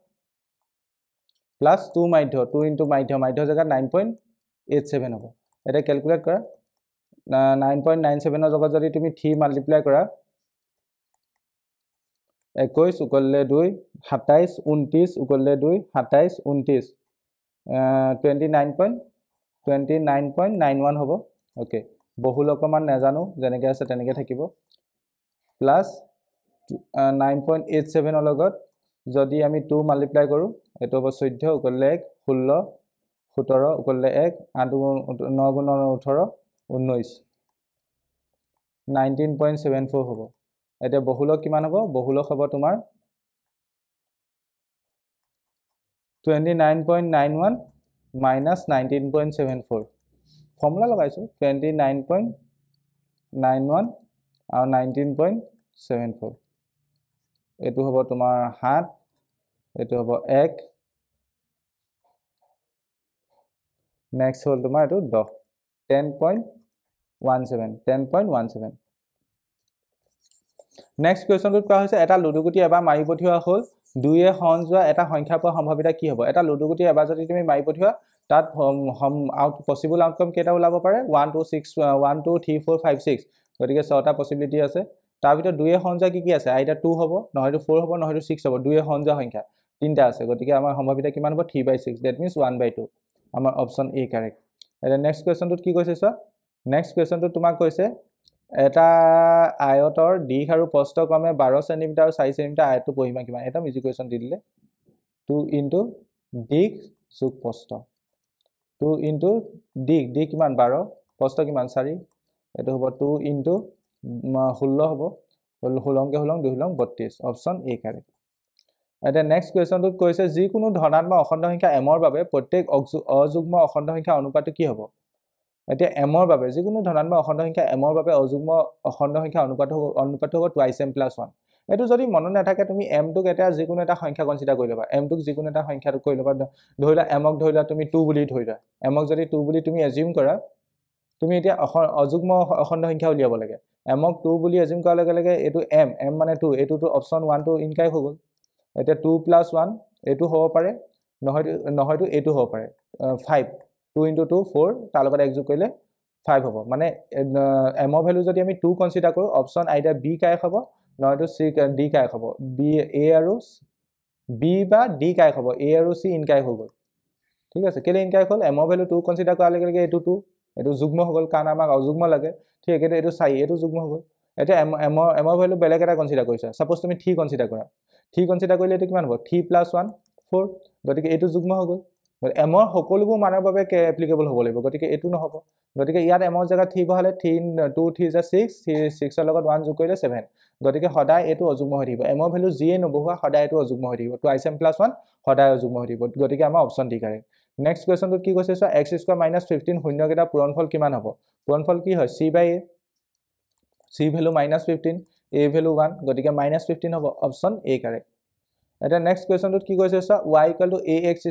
প্লাস 2 মাধ্য 2 ইনটু মাধ্য জাগাত 9.87 হ'ব এটা ক্যালকুলেট কৰা 9.97 ৰ লগত যদি তুমি 3 মাল্টিপ্লাই কৰা 21 উকললে 2 27 29 উকললে 2 27 29 29.91 হ'ব ওকে বহুলক মান নাজানো যেনেকৈ আছে তেনেকৈ থাকিব প্লাস 9.87 ৰ লগত যদি আমি 2 মাল্টিপ্লাই কৰো এটো হ'ব 14 উকললে 1 16 17 উকললে 1 8 9 গুণ 18 19 19.74 হ'ব এটা বহুলক কিমান হ'ব বহুলক হ'ব তোমাৰ 29.91 minus 19.74 ফৰ্মুলা লগাইছো 29.91 আৰু 19.74 এটো হ'ব তোমাৰ 7 এটো হ'ব 1 নেক্সট হ'ল তোমাৰ এটো 10.17 নেক্সট কুৱেশ্যনটোত কোৱা হৈছে এটা লুডুগুটি এবাৰ মাৰি পঠিওৱা হ'ল দুইয়ে হৰণ যোৱা এটা সংখ্যা পোৱা সম্ভাৱিতা কি হ'ব এটা লুডুগুটি এবাৰ যদি তুমি মাৰি পঠিওৱা তাত পসিবল আউটকাম কেটা ওলাব পাৰে 1 2 6 1 2 3 4 5 6 গতিকে 6টা পসিবিলিটি আছে তাৰ ভিতৰত দুইয়ে হৰণ যোৱা কি আছে আইদা 2 হ'ব নহয়তো 4 হ'ব নহয়তো 6 হ'ব দুইয়ে হৰণ যোৱা সংখ্যা তিনটা আছে গতিকে আমাৰ সম্ভাৱিতা কিমান হ'ব 3/6 দ্যাট মিন্স 1/2 আমাৰ অপচন এ কাৰেক্ট এটা নেক্সট কুৱেশ্যনটোত কি কৈছে চোৱা নেক্সট কুৱেশ্যনটোত তোমাক কৈছে এটা আয়তৰ দিশ আৰু প্ৰস্থ ক্ৰমে 12 সেন্টিমিটাৰ আৰু 4 সেন্টিমিটাৰ আয়তটো পৰিমাণ কিমান এটা ইজি কুৱেশ্যন দি দিলে 2 ইনটু দিশ যোগ প্ৰস্থ 2 ইনটু দিশ কিমান 12 প্ৰস্থ কিমান 4 এটো হ'ব 2 ইনটু 16 হ'ব 16 কে 2 32 অপচন এ কাৰেক্ট এটা নেক্সট কুৱেশ্যনটোত কৈছে যিকোনো ধনাত্মক অখণ্ড সংখ্যা m ৰ বাবে প্ৰত্যেক অযুগ্ম অখণ্ড সংখ্যা অনুপাতটো কি হ'ব এতিয়া m ৰ বাবে যিকোনো ধনাত্মক অখণ্ড সংখ্যা m ৰ বাবে অযুগ্ম অখণ্ড সংখ্যা অনুপাত হ'ব twice m + 1 এটো যদি মন নাথাকে তুমি m টোক এটা যিকোনো এটা সংখ্যা কনসিডাৰ কৰি লবা m টোক যিকোনো এটা সংখ্যা কৰি লবা ধৰিলা m ক ধৰিলা তুমি 2 বুলি ধৰিলা m ক যদি 2 বুলি তুমি এজিউম কৰা তুমি এতিয়া অযুগ্ম অখণ্ড সংখ্যা উলিয়াব লাগে m ক 2 বুলি এজিউম কৰাৰ লগে লগে এটো m মানে 2 এটোটো অপচন 1 টো ইনকাই হৈ গল এটা 2 + 1 এটো হ'ব পাৰে নহয়তো এটো হ'ব পাৰে 5 2 * 2 4 তাৰ লগত এক যোগ কৰিলে 5 হ'ব মানে m ৰ ভ্যালু যদি আমি 2 কনসিডাৰ কৰো অপচন আইদা বি কাৰেক্ট হ'ব নহয়তো চি ডি কাৰেক্ট হ'ব বি এ আৰু বি বা ডি কাৰেক্ট হ'ব এ আৰু চি ইনকাৰেক্ট হৈ গ'ল ঠিক আছে কেলে ইনকাৰেক্ট হ'ল এমৰ ভেলু 2 কনচিডাৰ কৰাৰ লগে লগে এইটো 2 এইটো যুগ্ম হৈ গ'ল কাৰণ আমাক অযুগ্ম লাগে ঠিক একেটো এইটো 4 এইটো যুগ্ম হৈ গ'ল এতিয়া এমৰ ভেলু বেলেগ এটা কনচিডাৰ কৰিছা সাপোজ তুমি 3 কনচিডাৰ কৰা 3 কনচিডাৰ কৰিলে এইটো কিমান হ'ব 3 + 1 4 গতিকে এইটো যুগ্ম হৈ গ'ল এমৰ সকলোবোৰ মানৰ বাবে এপ্লিকেবল হ'ব লাগিব গতিকে এইটো নহ'ব গতিকে ইয়াত এমৰ জেগাত 3 বহালে 3 2 3 6 6 ৰ লগত 1 যোগ কৰিলে 7 গতিকে সদায় এইটো অযুগ্ম হৈ থাকিব এমৰ ভেলু যিয়ে নবহুৱা সদায় এইটো অযুগ্ম হৈ থাকিব টুৱাইচ এম + 1 সদায় অযুগ্ম হৈ থাকিব গতিকে আমাৰ অপচন ডি কাৰেক্ট নেক্সট কুৱেশ্যনটোত কি কৈছে চোৱা x² - 15 শূন্যকেইটা পূৰণফল কিমান হ'ব পূৰণফল কি হয় c/a c value -15 a value 1 গতিকে -15 হ'ব অপচন a কাৰেক্ট এটা নেক্সট কুৱেশ্যনটোত কি কৈছে চোৱা y = ax²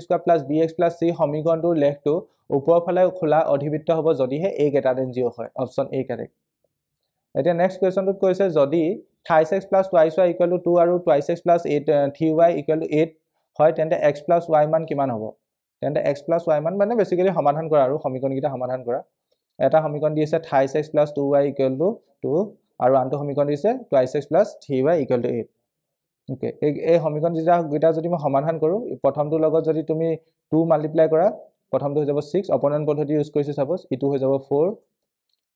+ bx + c সমীকৰণটোৰ লেখটো ওপৰৰ ফালে খোলা অধিবৃত্ত হ'ব যদিহে a > 0 হয় অপচন a কাৰেক্ট এটা নেক্সট কুৱেশ্যনটোত কৈছে যদি 28x + 2y = 2 আৰু 2x + 3y = 8 হয় তেন্তে x + y মান কিমান হ'ব তেন্তে x + y মান মানে বেসিক্যালি সমাধান কৰা আৰু সমীকৰণকেইটা সমাধান কৰা এটা সমীকৰণ দিছে 28x + 2y = 2 আৰু আনটো সমীকৰণ দিছে 2x + 3y = 8 ওকে এই সমীকৰণ যেটা যদি মই সমাধান কৰো প্ৰথমটোৰ লগত যদি তুমি 2 মাল্টিপ্লাই কৰা প্ৰথমটো হৈ যাব 6 অপোনেন্ট পদ্ধতি ইউজ কৰিছে সাপোজ ইটো হৈ যাব 4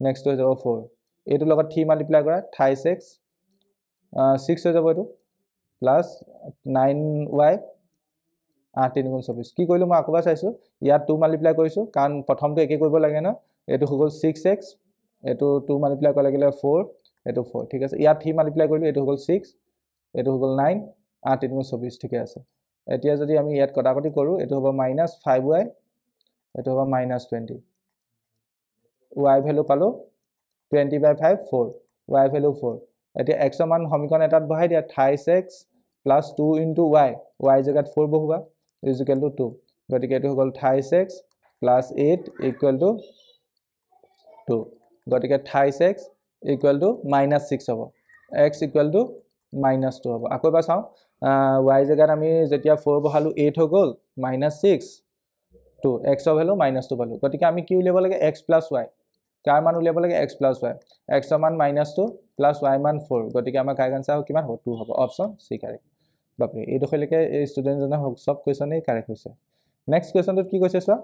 নেক্সট হৈ যাব 4 এইটোৰ লগত 3 মাল্টিপ্লাই কৰা 28x 6 হৈ যাব এইটো প্লাস 9y 8 3 গুণ 24 কি কৰিলো মই আকবাৰ চাইছো ইয়াত 2 মাল্টিপ্লাই কৰিছো কাৰণ প্ৰথমটো একে কৰিব লাগে না এটো হৈ গল 6x এটো 2 মাল্টিপ্লাই কৰা লাগিলে 4 এটো 4 ঠিক আছে ইয়াত 3 মাল্টিপ্লাই কৰিলো এটো হৈ গল 6 এটো হৈ গল 9 8 3 গুণ 24 ঠিক আছে এতিয়া যদি আমি ইয়াত কটাকটি কৰো এটো হ'ব -5y এটো হ'ব -20 y ভ্যালু পালো 20/5 4 y ভ্যালু 4 এতিয়া x ৰ মান সমীকৰণ এটাত বহাই দিয়া 28x + 2 * y y জেগাত 4 বহুবা = 2 গতিকে এটো হ'ল 28x + 8 = 2 গতিকে 28x = -6 হ'ব x = -2 হ'ব আকৌ এবাৰ চাও y জেগাত আমি যেতিয়া 4 বহালো 8 হৈ গ'ল -6 2 x ৰ ভ্যালু -2 পালো গতিকে আমি কি উলিয়াব লাগে x + y কাৰ মান উলিয়াব লাগে x + y x ৰ মান -2 + y মান 4 গতিকে আমাৰ কাৰেক্ট আনসাৰ কিমান হ'ব 2 হ'ব অপচন সি কাৰেক্ট বাপৰে এই দখলৈকে এই ষ্টুডেন্ট জনৰ সব কোৱেশ্চনে কাৰেক্ট হৈছে নেক্সট কুৱেশ্যনটোত কি কৈছে চোৱা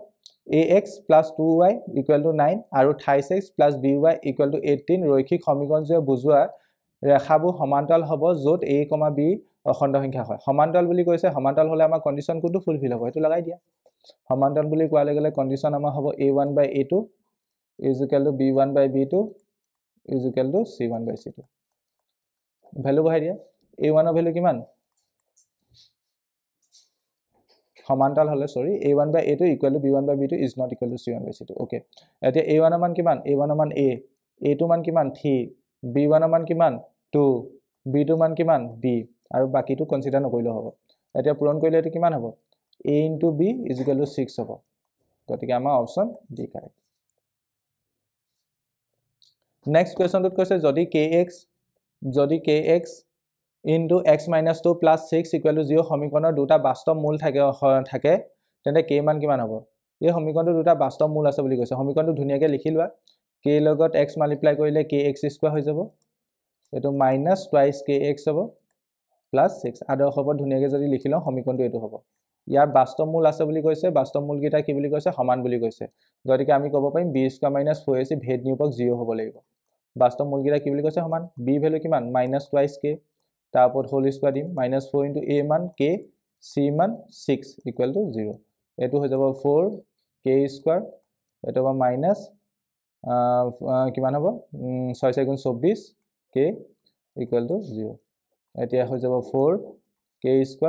ax + 2y = 9 আৰু 28x + by = 18 ৰৈখিক সমীকৰণটোৱে বুজোৱা ৰেখাবোৰ সমান্তৰাল হ'ব য'ত a, b অখণ্ড সংখ্যা হয় সমান্তৰাল বুলি কৈছে সমান্তৰাল হলে আমাৰ কন্ডিশন কোনটো ফুলফিল হ'ব এটো লগাই দিয়া সমান্তৰাল বুলি কোৱা লাগলে কন্ডিশন আমাৰ হ'ব a1/a2 = b1/b2 = c1/c2 ভ্যালু বহাই দিয়া a1 ৰ ভ্যালু কিমান সমান্তৰাল হলে সৰি a1/a2 = b1/b2 is not equal to c1/c2 okay এতিয়া a1 ৰ মান কিমান a1 ৰ মান a a2 মান কিমান 3 b1 ৰ মান কিমান 2 b2 মান কিমান b আৰু বাকিটো কনসিডাৰ নকৰিলে হ'ব এতিয়া পূৰণ কৰিলে এটো কিমান হ'ব a * b = 6 হ'ব গতিকে আমাৰ অপচন ডি কাৰেক্ট নেক্সট কুৱেশ্যনটোত কৈছে যদি kx into x - 2 + 6 = 0 সমীকৰণৰ দুটা বাস্তৱ মূল থাকে তেন্তে k মান কিমান হ'ব এই সমীকৰণটো দুটা বাস্তৱ মূল আছে বুলি কৈছে সমীকৰণটো ধুনিয়াকৈ লিখি লোৱা k লগত x মাল্টিপ্লাই কৰিলে kx² হৈ যাব এটো -2 kx হ'ব + 6 আদৰ্শ পদ ধুনিয়াকৈ যদি লিখি লওঁ সমীকৰণটো এটো হ'ব ইয়াৰ বাস্তৱ মূল আছে বুলি কৈছে বাস্তৱ মূল কেইটা কি বুলি কৈছে সমান বুলি কৈছে গতিকে আমি ক'ব পাৰিম b² - 4ac ভেদ নিৰূপক 0 হ'ব লাগিব বাস্তৱ মূল কেইটা কি বুলি কৈছে সমান b ভ্যালু কিমান -2k তাৰ ওপৰত হোল স্কয়াৰ দিম -4 * a মান k c মান 6 = 0 এটো হৈ যাব 4k² এটো হ'ব মাইনাস কিমান হ'ব 6 * 4 = 24 k = 0 এতিয়া হৈ যাব 4k² =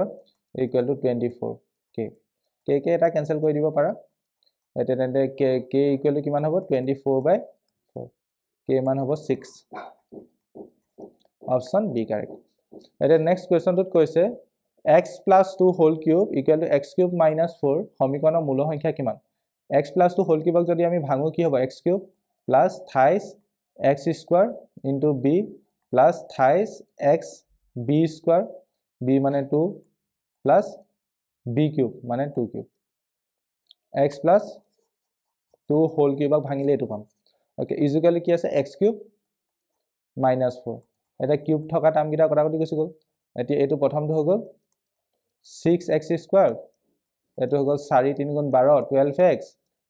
24 k এটা কেনসেল কৰি দিব পাৰা এতিয়া তেন্তে k = কিমান হ'ব 24/4 k মান হ'ব 6 অপচন বি কাৰেক্ট এটা নেক্সট কুৱেশ্যনটোত কৈছে x + 2 হোল কিউব = x³ - 4 সমীকৰণৰ মূল সংখ্যা কিমান x + 2 হোল কিউবক যদি আমি ভাঙো কি হ'ব x³ + 28 x² * b + 28 x b² b মানে 2 plus b³ মানে 2³ x plus 2 whole cube ভাঙিলে এটো পাম ওকে ইকুয়াল কি আছে x³ - 4 এটা কিউব থকা টাৰ্মকেইটা কটাকটি গুচি গ'ল এতিয়া এইটো প্ৰথমটো হৈ গ'ল 6x স্কয়াৰ এইটো হৈ গ'ল 4 3 গুণ 12 12x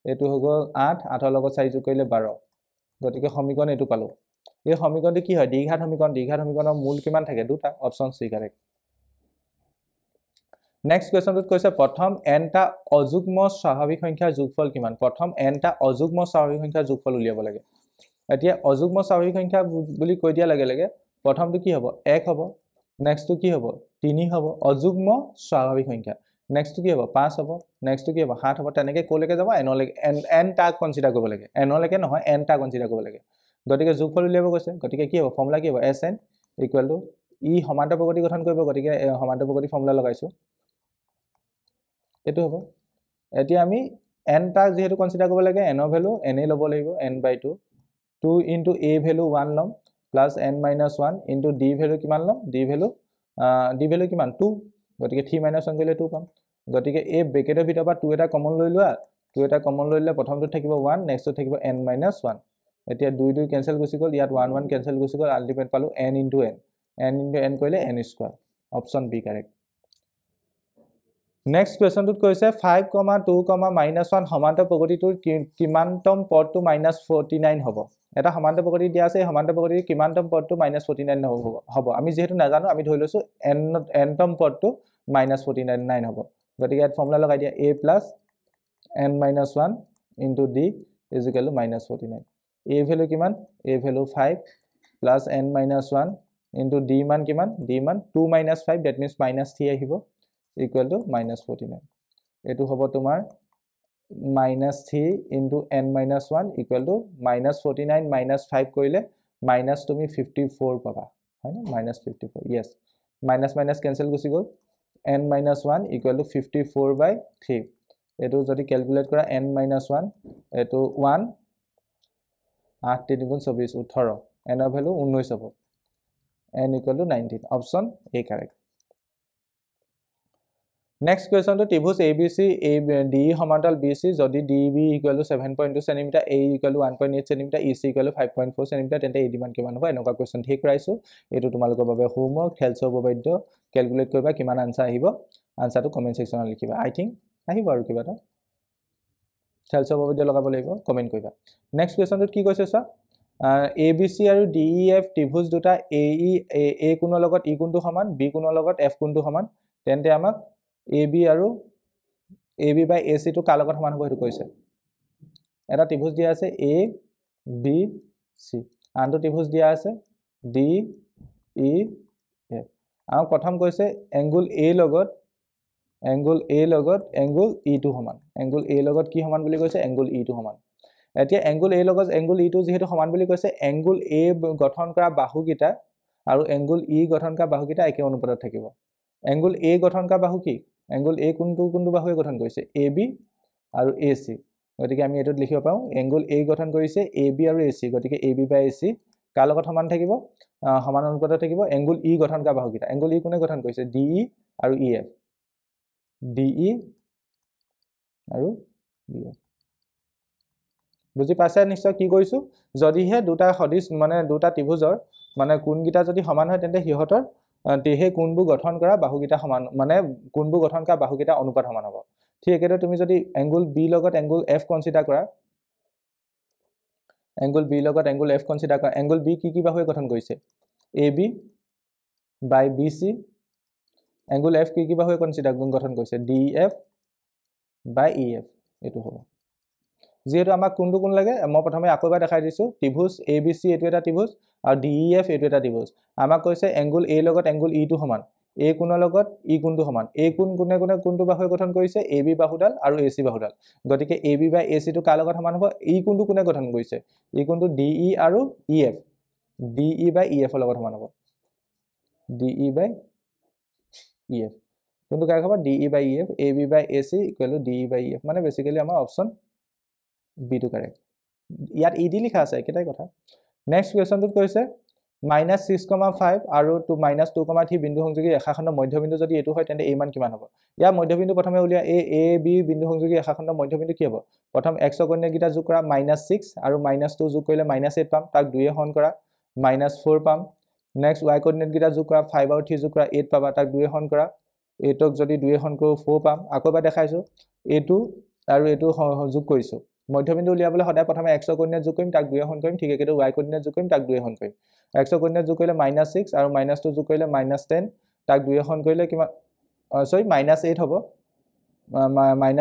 এইটো হৈ গ'ল 8 8ৰ লগত 4 যোগ কৰিলে 12 গতিকে সমীকৰণ এইটো পালো এই সমীকৰণটো কি হয় দ্বিঘাত সমীকৰণৰ মূল কিমান থাকে দুটা অপচন সি কাৰেক্ট নেক্সট কোৱেশ্চনটোত কৈছে প্ৰথম n টা অযুগ্ম স্বাভাৱিক সংখ্যাৰ যোগফল কিমান প্ৰথম n টা অযুগ্ম স্বাভাৱিক সংখ্যাৰ যোগফল উলিয়াব লাগে এতিয়া অযুগ্ম স্বাভাৱিক সংখ্যা বুলি কৈ দিয়া লাগে প্ৰথমটো কি হ'ব 1 হ'ব নেক্সটটো কি হ'ব 3 হ'ব অযুগ্ম স্বাভাৱিক সংখ্যা নেক্সটটো কি হ'ব 5 হ'ব নেক্সটটো কি হ'ব 7 হ'ব তেনেকৈ কোলৈকে যাব n লৈকে n টা কনসিডাৰ কৰিব লাগে n লৈকে নহয় n টা কনসিডাৰ কৰিব লাগে গতিকে যোগফল উলিয়াব কৈছে গতিকে কি হ'ব ফৰ্মুলা কি হ'ব sn = ই সমান্তৰ প্ৰগতি গঠন কৰিব গতিকে সমান্তৰ প্ৰগতি ফৰ্মুলা লগাইছো এটো হ'ব এতিয়া আমি n টা যেহেতু কনসিডাৰ কৰিব লাগে n ৰ ভ্যালু n এ ল'ব লাগিব n/2 2 into a ভ্যালু 1 লম plus n - 1 into d value কিমান লম d ভ্যালু কিমান 2 গতিকে 3 - 1 কৰিলে 2 পাম গতিকে এই ব্ৰেকেটৰ ভিতৰ পৰা 2 এটা কমন লৈ লোৱা 2 এটা কমন লৈ ললে প্ৰথমটো থাকিব 1 নেক্সটটো থাকিব n - 1 এতিয়া 2 2 ক্যান্সেল গুচি গ'ল ইয়াত 1 1 ক্যান্সেল গুচি গ'ল আলটিমেট পালো n into n কৰিলে n square option B correct next কোৱেশ্চনটোত কৈছে 5, 2, -1 সমান্তৰ প্ৰগতিটোৰ কিমানতম পদটো -49 হ'ব এটা সমান্তৰ প্ৰগতি দিয়া আছে সমান্তৰ প্ৰগতিৰ কিমানতম পদটো -49 হ'ব আমি যেহেতু নাজানো আমি ধৰি লৈছো n তম পদটো -49 হ'ব গতিকে ইয়াত ফৰ্মুলা লগাই দিয়া a + n - 1 into d = -49 a value কিমান a value 5 + n - 1 into d মান কিমান d মান 2 - 5 that means -3 আহিব equal to -49 এটো হ'ব তোমাৰ -3 into n - 1 equal to -49 - 5 কৰিলে minus তুমি 54 পাবা হয়নে -54 yes minus cancel গুচি গ'ল n - 1 equal to 54/3 এটো যদি ক্যালকুলেট কৰা n - 1 এটো 1 8 3 * 24 18 n ৰ ভ্যালু 19 হ'ব n equal to 19 option a correct next question to ত্ৰিভুজ abc de সমান্তৰাল bc যদি db = 7.2 cm a = 1.8 cm ec = 5.4 cm তেন্তে ad মান কিমান হ'ব এনেকুৱা question ঠিক কৰাইছো এটো তোমালোকৰ বাবে হোমৱৰ্ক খেলছ উপবাদ্য ক্যালকুলেট কৰিবা কিমান আনসাৰ আহিব আনসাৰটো কমেন্ট সেকশনত লিখিবা I think আহিব আৰু কিবা এটা খেলছ উপবাদ্য লগাব লাগিব কমেন্ট কৰিবা নেক্সট কোৱেশ্চনটোত কি কৈছে সা abc আৰু def ত্ৰিভুজ দুটা a কোণৰ লগত e কোণটো সমান b কোণৰ লগত f কোণটো সমান তেন্তে আমাক ab আৰু ab by ac টো কাৰ লগত সমান হ'ব হেতু কৈছে এটা ত্ৰিভুজ দিয়া আছে a b c আনটো ত্ৰিভুজ দিয়া আছে d e f আমাক প্ৰথম কৈছে এংগল a লগত এংগল e টো সমান এংগল a লগত কি সমান বুলি কৈছে এংগল e টো সমান এতিয়া এংগল a লগত এংগল e টো যেহেতু সমান বুলি কৈছে এংগল a গঠন কৰা বাহুকিটা আৰু এংগল e গঠন কৰা বাহুকিটা একে অনুপাতত থাকিব এংগল a গঠন কৰা বাহু কি এংগল a কোনটো বাহুৱে গঠন কৰিছে ab আৰু ac গতিকে আমি এটোত লিখিব পাও এংগল a গঠন কৰিছে ab আৰু ac গতিকে ab by ac কাৰ লগত সমান থাকিব সমান অনুপাতত থাকিব এংগল e গঠন কৰা বাহুকিটা এংগল e কোনে গঠন কৰিছে de আৰু ef de আৰু ef বুজি পাইছা নিশ্চয় কি কৈছো যদিহে দুটা সদিশ মানে দুটা ত্ৰিভুজৰ মানে কোণগিটা যদি সমান হয় তেন্তে হিহতৰ তেহে কোণবোৰ গঠন কৰা বাহুকিটা সমান মানে কোণবোৰ গঠন কৰা বাহুকিটা অনুপাত সমান হ'ব ঠিক একেদৰে তুমি যদি এংগল b লগত এংগল f কনসিডাৰ কৰা এংগল b লগত এংগল f কনসিডাৰ কৰা এংগল b কি বাহুৱে গঠন কৰিছে ab by bc angle f কি বাহুৱে কনসিডাৰ গঠন কৰিছে df by ef এটো হ'ব যেহেতু আমাক কোনটো কোন লাগে মই প্ৰথমে আকৌবাৰ দেখাই দিছো ত্ৰিভুজ abc এটো এটা ত্ৰিভুজ আৰু def এটো এটা ত্ৰিভুজ আমাক কৈছে এংগল a লগত এংগল e টো সমান a কোণৰ লগত e কোণটো সমান a কোণে কোনটো বাহুৱে গঠন কৰিছে ab বাহুডাল আৰু ac বাহুডাল গতিকে ab by ac টো কাৰ লগত সমান হ'ব e কোণটো কোনে গঠন কৰিছে e কোণটো de আৰু ef de by ef লগত সমান হ'ব de by ef কোনটো কাৰেক্ট হ'ব de by ef ab by ac = de by ef মানে বেসিক্যালি আমাৰ অপচন b টো কাৰেক্ট ইয়াত ed লিখা আছে একেটাই কথা নেক্সট কোৱেশ্চনটোত কৈছে -6,5 আৰু -2,3 বিন্দু সংযোগী ৰেখাখণ্ডৰ মধ্যবিন্দু যদি এটো হয় তেন্তে a মান কিমান হ'ব ইয়াৰ মধ্যবিন্দু প্ৰথমে উলিয়া a b বিন্দু সংযোগী ৰেখাখণ্ডৰ মধ্যবিন্দু কি হ'ব প্ৰথম x কৰ্ণীয় গিটা যোগ কৰা -6 আৰু -2 যোগ কৰিলে -8 পাম তাক 2 এ হৰণ কৰা -4 পাম নেক্সট y কোঅৰ্ডিনেট গিটা যোগ কৰা 5 আৰু 3 যোগ কৰা 8 পাবা তাক 2 হৰণ কৰা 8ক যদি 2 হৰণ কৰো 4 পাম আকৌ এবাৰ দেখাইছো a2 আৰু a2 যোগ কৰিছো মধ্যবিন্দু উলিয়াবলৈ সদায় প্ৰথমে x কোঅৰ্ডিনেট যোগ কৰিম তাক 2 হৰণ কৰিম ঠিক একেটো y কোঅৰ্ডিনেট যোগ কৰিম তাক 2 হৰণ কৰিম x কোঅৰ্ডিনেট যোগ কৰিলে -6 আৰু -2 যোগ কৰিলে -10 তাক 2 হৰণ কৰিলে কিমান সৰি -8 হ'ব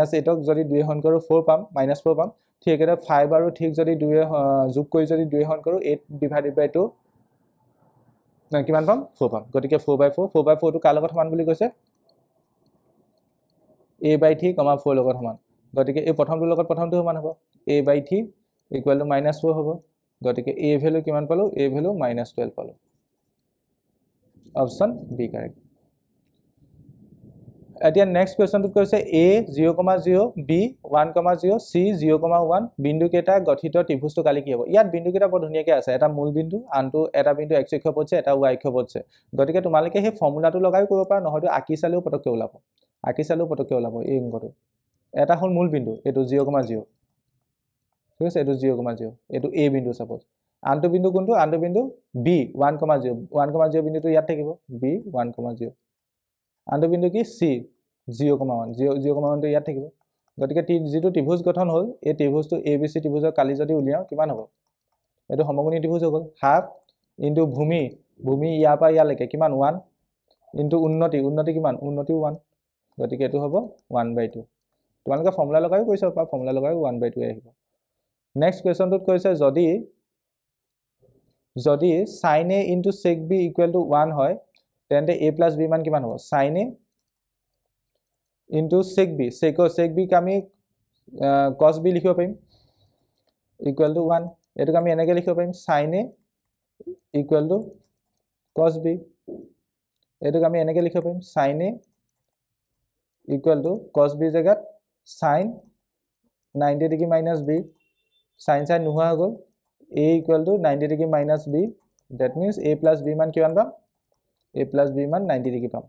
-8ক যদি 2 হৰণ কৰো 4 পাম -4 পাম ঠিক একেটো 5 আৰু 3 যদি 2 যোগ কৰি যদি 2 হৰণ কৰো 8/2 কিমান পাম 4 পাম গতিকে 4/4 টো কাৰ লগত সমান বুলি কৈছে a/3, 4 লগত সমান গতিকে এই প্ৰথমটোৰ লগত প্ৰথমটো সমান হ'ব a/3 = -4 হ'ব গতিকে a ভ্যালু কিমান পালো a ভ্যালু -12 পালো অপচন বি কাৰেক্ট এতিয়া নেক্সট কোৱেশ্চনটোত কৈছে a 0,0 b 1,0 c 0,1 বিন্দু কেইটা গঠিত ত্ৰিভুজটো কালি কি হ'ব ইয়াত বিন্দু কেইটা বৰ ধুনীয়াকৈ আছে এটা মূল বিন্দু আনটো এটা বিন্দু x অক্ষ পড়ছে এটা y অক্ষ পড়ছে গতিকে তোমালোকে সেই ফৰ্মুলাটো লগাই কৰিব পাৰা নহয়তো আকি চালেও পটককৈ ওলাব এই অংকটো এটা হল মূল বিন্দু এটো 0,0 ঠিক আছে এটো 0,0 এটো a বিন্দু সাপোজ আনটো বিন্দু কোনটো আনটো বিন্দু b 1,0 বিন্দুটো ইয়াত থাকিব b 1,0 আনটো বিন্দু কি c 0,1 0,1 টো ইয়াত থাকিব গতিকে যেটো ত্ৰিভুজ গঠন হল এই ত্ৰিভুজটো abc ত্ৰিভুজৰ কালি যদি উলিয়াও কিমান হ'ব এটো সমকোণী ত্ৰিভুজ হৈ গল হাফ ইনটু ভূমি ইয়াৰ পৰা ইয়ালৈকে কিমান 1 ইনটু উন্নতি কিমান উন্নতি 1 গতিকে এটো হ'ব 1/2 তোমালোকে ফৰ্মুলা লগাই কৈছো পা ফৰ্মুলা লগাই 1/2 আহিব নেক্সট কোৱেশ্চনটোত কৈছে যদি sin a into sec b = 1 হয় তেন্তে a plus b মান কিমান হ'ব sin a into sec b sec b আমি cos b লিখিব পাৰিম = 1 এটোক আমি এনেকৈ লিখিব পাৰিম sin a = cos b এটোক আমি এনেকৈ লিখিব পাৰিম sin a = cos b জায়গাত sin 90 degree minus b sin নোহোৱা হৈ গ'ল a = 90 degree minus b that means a plus b মান কিমান পাম a plus b মান 90 ডিগ্ৰী পাম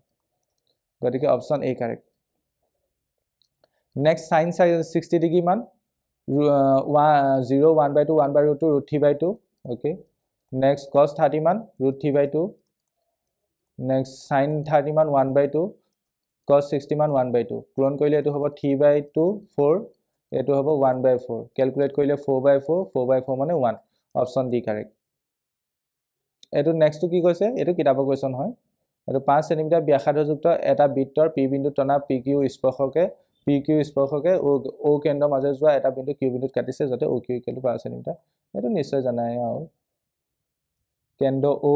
গতিকে option a correct next sin 60 degree মান 0 1/2 1/2 √3/2 ওকে নেক্সট cos 30 মান √3/2 নেক্সট sin 30 মান 1/2 cos 60 মান 1/2 পূৰণ কৰিলে এটো হ'ব 3/2 4 এটো হ'ব 1/4 ক্যালকুলেট কৰিলে 4/4 মানে 1 অপচন ডি কাৰেক্ট এটো নেক্সট কি কৈছে এটো কিতাপৰ কোৱেশ্চন হয় এটো 5 সেমি ব্যাসাৰ্ধযুক্ত এটা বৃত্তৰ p বিন্দু টনা pq স্পৰ্শকে o কেন্দ্ৰৰ মাজে যোৱা এটা বিন্দু q বিন্দুত কাটিছে যাতে oq = 5 সেমি এটো নিশ্চয় জানাই আৰু কেন্দ্ৰ o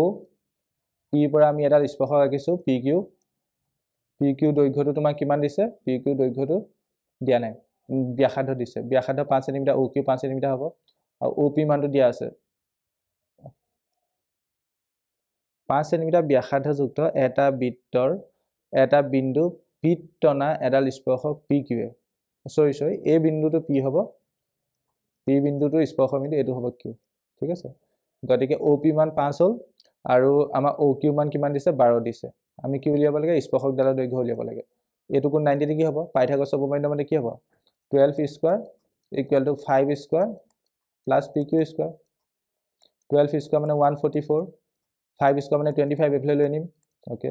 p পৰা আমি এটা স্পৰ্শ ৰাখিছো pq দৈৰ্ঘ্যটো তোমাক কিমান দিছে pq দৈৰ্ঘ্যটো দিয়া নাই ব্যাসাৰ্ধ দিছে ব্যাসাৰ্ধ 5 সেমি oq 5 সেমি হ'ব আৰু op মানটো দিয়া আছে 5 সেমি ব্যাসাৰ্ধযুক্ত এটা বৃত্তৰ এটা বিন্দু p টনা এডাল স্পৰ্শক pq সৰি এই বিন্দুটো p হ'ব p বিন্দুটো স্পৰ্শ বিন্দু এটো হ'ব q ঠিক আছে গতিকে op মান 5 হ'ল আৰু আমাৰ oq মান কিমান দিছে 12 দিছে আমি কি উলিয়াব লাগে স্পৰ্শক ডালৰ দৈৰ্ঘ্য উলিয়াব লাগে এটো কোন 90 ডিগ্ৰী হ'ব পাইথাগোৰাছৰ উপপাদ্য মানে কি হ'ব 12 square = 5 square plus pq square 12 square মানে 144 5 স্কয়াৰ মানে 25 এফালে লৈ আনিম okay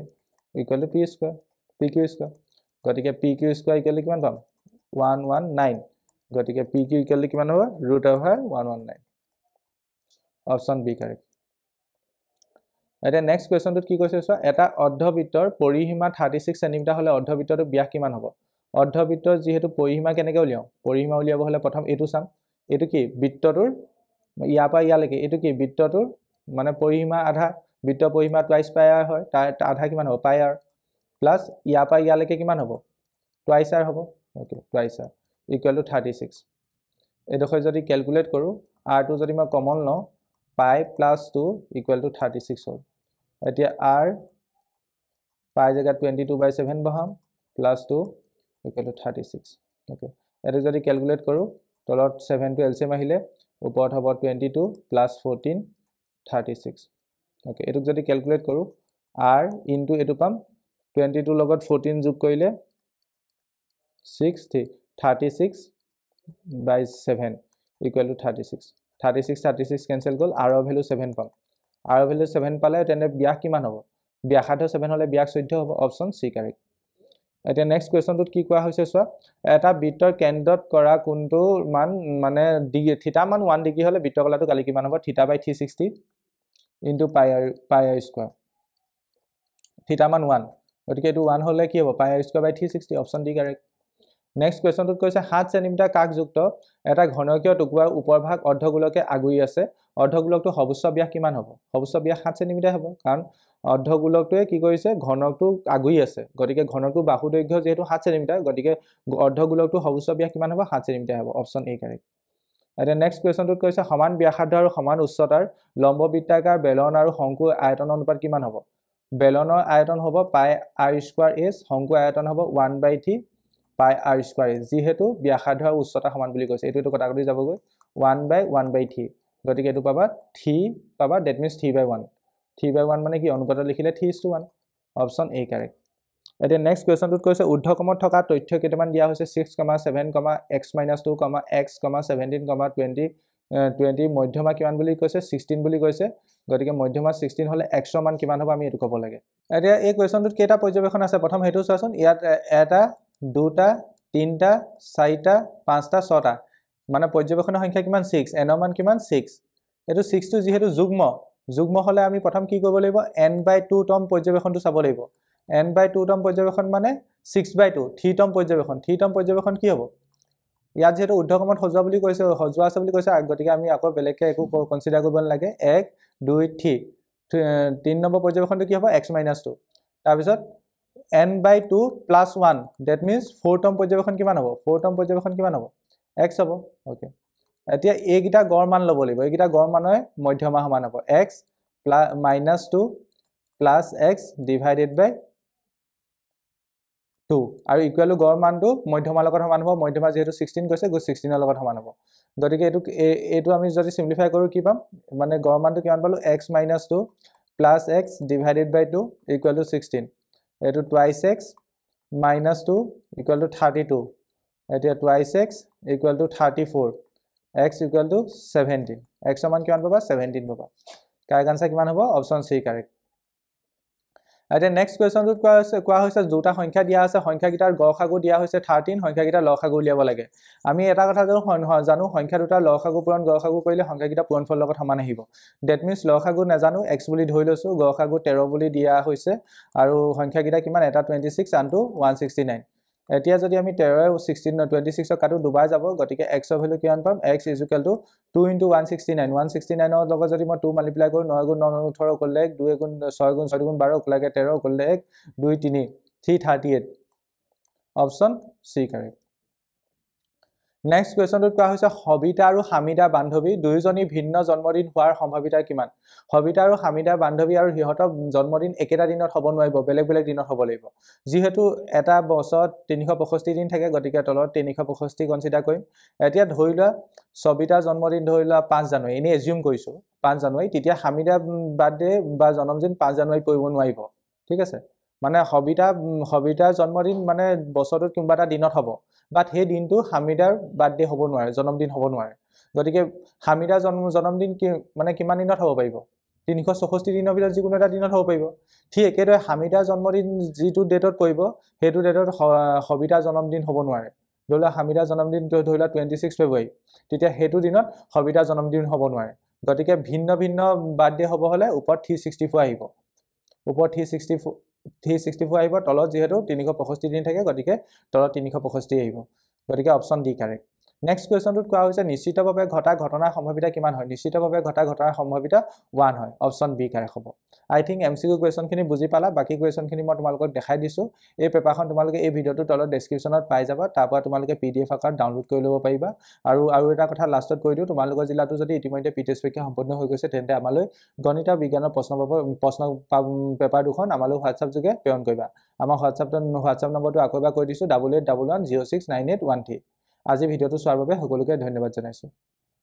= p square pq square গতিকে pq স্কয়াৰ = কিমান পাম 119 গতিকে pq = কিমান হ'ব √119 অপচন বি কাৰেক্ট এটা নেক্সট কোৱেশ্চনটোত কি কৈছে চোৱা এটা অৰ্ধবৃত্তৰ পৰিসীমা 36 সেমি হলে অৰ্ধবৃত্তটোৰ ব্যাস কিমান হ'ব অৰ্ধবৃত্তৰ যেহেতু পৰিসীমা কেনেকৈ উলিয়াও পৰিসীমা উলিয়াব হলে প্ৰথম এটো চাম এটো কি বৃত্তটোৰ ইয়াৰ পৰা ইয়ালৈকে এটো কি বৃত্তটোৰ মানে পৰিসীমা আধা বৃত্ত পৰিসীমা টুৱাইস পাই r হয় তাৰ আধা কিমান হ'ব পাই r প্লাস ইয়াৰ পৰা ইয়ালৈকে কিমান হ'ব টুৱাইস r হ'ব ওকে টুৱাইস r = 36 এডোখৰ যদি ক্যালকুলেট কৰো r টো যদি মই কমন লওঁ পাই প্লাস 2 = 36 হ'ল এতিয়া r পাই জায়গা 22/7 বহাম প্লাস 2 = 36 ওকে এটো যদি ক্যালকুলেট কৰো তলত 7 টো এলসিএম আহিলে ওপৰত হ'ব 22 প্লাস 14 36 ওকে এটো যদি ক্যালকুলেট কৰো r ইনটু এটো পাম 22 লগত 14 যোগ কৰিলে 36/7 = 36 36 কেনসেল গল r ৰ ভ্যালু 7 পাম r ভ্যালু 7 পালে তেনে ব্যাস কিমান হ'ব ব্যাসাৰ্ধ 7 হলে ব্যাস 14 হ'ব অপচন সি কাৰেক্ট এতিয়া নেক্সট কোৱেশ্চনটোত কি কোৱা হৈছে চোৱা এটা বৃত্তৰ কেন্দ্ৰত কৰা কোণটো মান মানে থিটা মান 1 ডিগ্ৰী হলে বৃত্তকলাটো কালি কিমান হ'ব থিটা বাই 360 ইনটু পাই r স্কয়াৰ থিটা মান 1 গতিকে এটো 1 হলে কি হ'ব পাই r স্কয়াৰ বাই 360 অপচন ডি কাৰেক্ট নেক্সট কোৱেশ্চনটোত কৈছে 7 সেমি কাকযুক্ত এটা ঘনকীয় টুকুৰাৰ উপৰভাগ অৰ্ধগোলকে আগুৰি আছে অৰ্ধগোলকটো সৰ্বোচ্চ ব্যাস কিমান হ'ব সৰ্বোচ্চ ব্যাস 7 সেমি হ'ব কাৰণ অৰ্ধগোলকটোৱে কি কৰিছে ঘনকটো আগুৰি আছে গতিকে ঘনকটো বাহু দৈৰ্ঘ্য যেহেতু 7 সেমি গতিকে অৰ্ধগোলকটো সৰ্বোচ্চ ব্যাস কিমান হ'ব 7 সেমি হ'ব অপচন এ কাৰেক্ট এতিয়া নেক্সট কোৱেশ্চনটোত কৈছে সমান ব্যাসাৰ্ধ আৰু সমান উচ্চতাৰ লম্ব বৃত্তাকাৰ বেলন আৰু শংকুৰ আয়তন অনুপাত কিমান হ'ব বেলনৰ আয়তন হ'ব পাই r স্কয়াৰ s শংকুৰ আয়তন হ'ব 1/3 পাই r স্কয়াৰ s যেহেতু ব্যাসাৰ্ধ আৰু উচ্চতা সমান বুলি কৈছে এটো কটাকটি যাবগৈ 1/1/3 গতিকে এটো পাবা 3 পাবা দ্যাট মিন্স 3/1 3/1 মানে কি অনুপাত লিখিলে 3:1 অপচন এ কাৰেক্ট এতিয়া নেক্সট কোৱেশ্চনটোত কৈছে ঊৰ্ধ্বক্ৰমত থকা তথ্য কেইটামান দিয়া হৈছে 6, 7, x - 2, x, 17, 20 মধ্যমা কিমান বুলি কৈছে 16 বুলি কৈছে গতিকে মধ্যমা 16 হলে x ৰ মান কিমান হ'ব আমি এটো ক'ব লাগে এতিয়া এই কোৱেশ্চনটোত কেইটা পৰ্যবেক্ষণ আছে প্ৰথম হেতু চাচোন ইয়াত এটা দুটা তিনটা চাৰিটা পাঁচটা ছটা মানে পৰ্যবেক্ষণৰ সংখ্যা কিমান 6 n ৰ মান কিমান 6 এটো 6 টো যেহেতু যুগ্ম হলে আমি প্ৰথম কি কৰিব লাগিব n/2 তম পৰ্যবেক্ষণটো চাব লাগিব n/2 তম পৰ্যবেক্ষণ মানে 6/2 3 তম পৰ্যবেক্ষণ কি হ'ব ইয়াত যেহেতু ঊৰ্ধ্বক্ৰমত সজোৱা বুলি কৈছে সজোৱা আছে বুলি কৈছে গতিকে আমি আকৌ বেলেগকে একো কনসিডাৰ কৰিব নালাগে 1 2 3 3 নম্বৰ পৰ্যবেক্ষণটো কি হ'ব x - 2 তাৰ পিছত n/2 + 1 that means 4 তম পৰ্যবেক্ষণ কিমান হ'ব 4 তম পৰ্যবেক্ষণ কিমান হ'ব x হ'ব ওকে এতিয়া এইগিটা গড় মান ল'ব লাগিব এইগিটা গড় মানৰ মধ্যমা সমান হ'ব x - 2 + x / 2 আৰু ইকুৱেল টু গড় মানটো মধ্যমাৰ লগত সমান হ'ব মধ্যমা যেহেতু 16 কৈছে 16 ৰ লগত সমান হ'ব গতিকে এটো আমি যদি সিম্পলিফাই কৰো কি পাম মানে গড় মানটো কিমান পালো x - 2 + x / 2 = 16 এটো twice x - 2 = 32 এতিয়া twice x = 34 x = 17 x ৰ মান কিমান পাবা 17 পাবা কাৰেক্ট আনসাৰ কিমান হ'ব অপচন সি কাৰেক্ট এতিয়া নেক্সট কোৱেশ্চনটোত কোৱা হৈছে দুটা সংখ্যা দিয়া আছে সংখ্যাগিটাৰ গড়সাগু দিয়া হৈছে 13 সংখ্যাগিটাৰ লসাগু উলিয়াব লাগে আমি এটা কথা জানো সংখ্যা দুটাৰ লসাগু পূৰণ গড়সাগু কৰিলে সংখ্যাগিটা পূৰণফলৰ লগত সমান আহিব দ্যাট মিন্স লসাগু নাজানো x বুলি ধৰি লৈছো গড়সাগু 13 বুলি দিয়া হৈছে আৰু সংখ্যাগিটা কিমান এটা 26 আনটো 169 এতিয়া যদি আমি 13 16 26 কাটো দুবাৰ যাব গতিকে x ৰ ভ্যালু কিমান পাম x = 2 * 169 169 ৰ লগত যদি মই 2 মাল্টিপ্লাই কৰো 9 * 9 = 18 = 1 2 * 6 * 6 = 12 = 13 = 1 2 3 338 অপচন সি কাৰেক্ট নেক্সট কোৱেশ্চনটোত কোৱা হৈছে হবিতা আৰু হামিদা বান্ধৱী দুইজনী ভিন্ন জন্মদিন হোৱাৰ সম্ভাৱিতা কিমান হবিতা আৰু হামিদা বান্ধৱী আৰু হিহতৰ জন্মদিন একেটা দিনত হ'ব নোৱাৰিব বেলেগ বেলেগ দিনত হ'ব লাগিব যেহেতু এটা বছৰত 365 দিন থাকে গতিকে তলত 365 কনসিডাৰ কৰিম এতিয়া ধৰি লোৱা সবিতা জন্মদিন ধৰি লোৱা 5 জানুৱাৰী এনে এজিউম কৰিছো 5 জানুৱাৰী তেতিয়া হামিদা বাৰ্থডে বা জন্মদিন 5 জানুৱাৰী পৰিব নোৱাৰিব ঠিক আছে মানে হবিতা জন্মদিন মানে বছৰটোত কিবা এটা দিনত হ'ব বাট হে দিনটো হামিদাৰ বাৰ্থডে হ'ব নোৱাৰে জন্মদিন হ'ব নোৱাৰে গতিকে হামিদাৰ জন্মদিন কি মানে কিমান দিনত হ'ব পাৰিব 364 দিনৰ ভিতৰত যিকোনো এটা দিনত হ'ব পাৰিব ঠিক একেদৰে হামিদাৰ জন্মদিন যিটো ডেটত পৰিব হেতু ডেটত হবিতাৰ জন্মদিন হ'ব নোৱাৰে ধৰিলা হামিদাৰ জন্মদিন ধৰিলা 26 ফেব্ৰুৱাৰী তেতিয়া হেতু দিনত হবিতাৰ জন্মদিন হ'ব নোৱাৰে গতিকে ভিন্ন ভিন্ন বাৰ্থডে হ'ব হলে ওপৰত 364 আহিব ওপৰত 364 আহিব তলত যেহেতু 365 দিন থাকে গতিকে তলত 365 আহিব গতিকে অপচন ডি কাৰেক্ট নেক্সট কোৱেশ্চনটোত কোৱা হৈছে নিশ্চিতভাৱে ঘটা ঘটনাৰ সম্ভাৱিতা কিমান হয় নিশ্চিতভাৱে ঘটা ঘটনাৰ সম্ভাৱিতা 1 হয় অপচন বি কাৰেক্ট হ'ব আই থিংক এমসিকিউ কোৱেশ্চনখিনি বুজি পালা বাকি কোৱেশ্চনখিনি মই তোমালোকক দেখাই দিছো এই পেপাৰখন তোমালোকে এই ভিডিওটো তলত ডেসক্ৰিপচনত পাই যাবা তাৰ পৰা তোমালোকে পিডিএফ আকাৰত ডাউনলোড কৰি ল'ব পাৰিবা আৰু এটা কথা লাষ্টত কৈ দিও তোমালোকৰ জিলাটো যদি ইতিমধ্যে পিটিএছ পৰীক্ষা সম্পূৰ্ণ হৈ গৈছে তেন্তে আমালৈ গণিত বিজ্ঞানৰ প্ৰশ্ন পেপাৰ দুখন আমালৈ WhatsApp যোগে প্ৰেৰণ কৰিবা আমাৰ WhatsApp নম্বৰটো আকৌ এবাৰ কৈ দিছো 8811069813 আজি ভিডিওটো চোৱাৰ বাবে সকলোকে ধন্যবাদ জনাইছো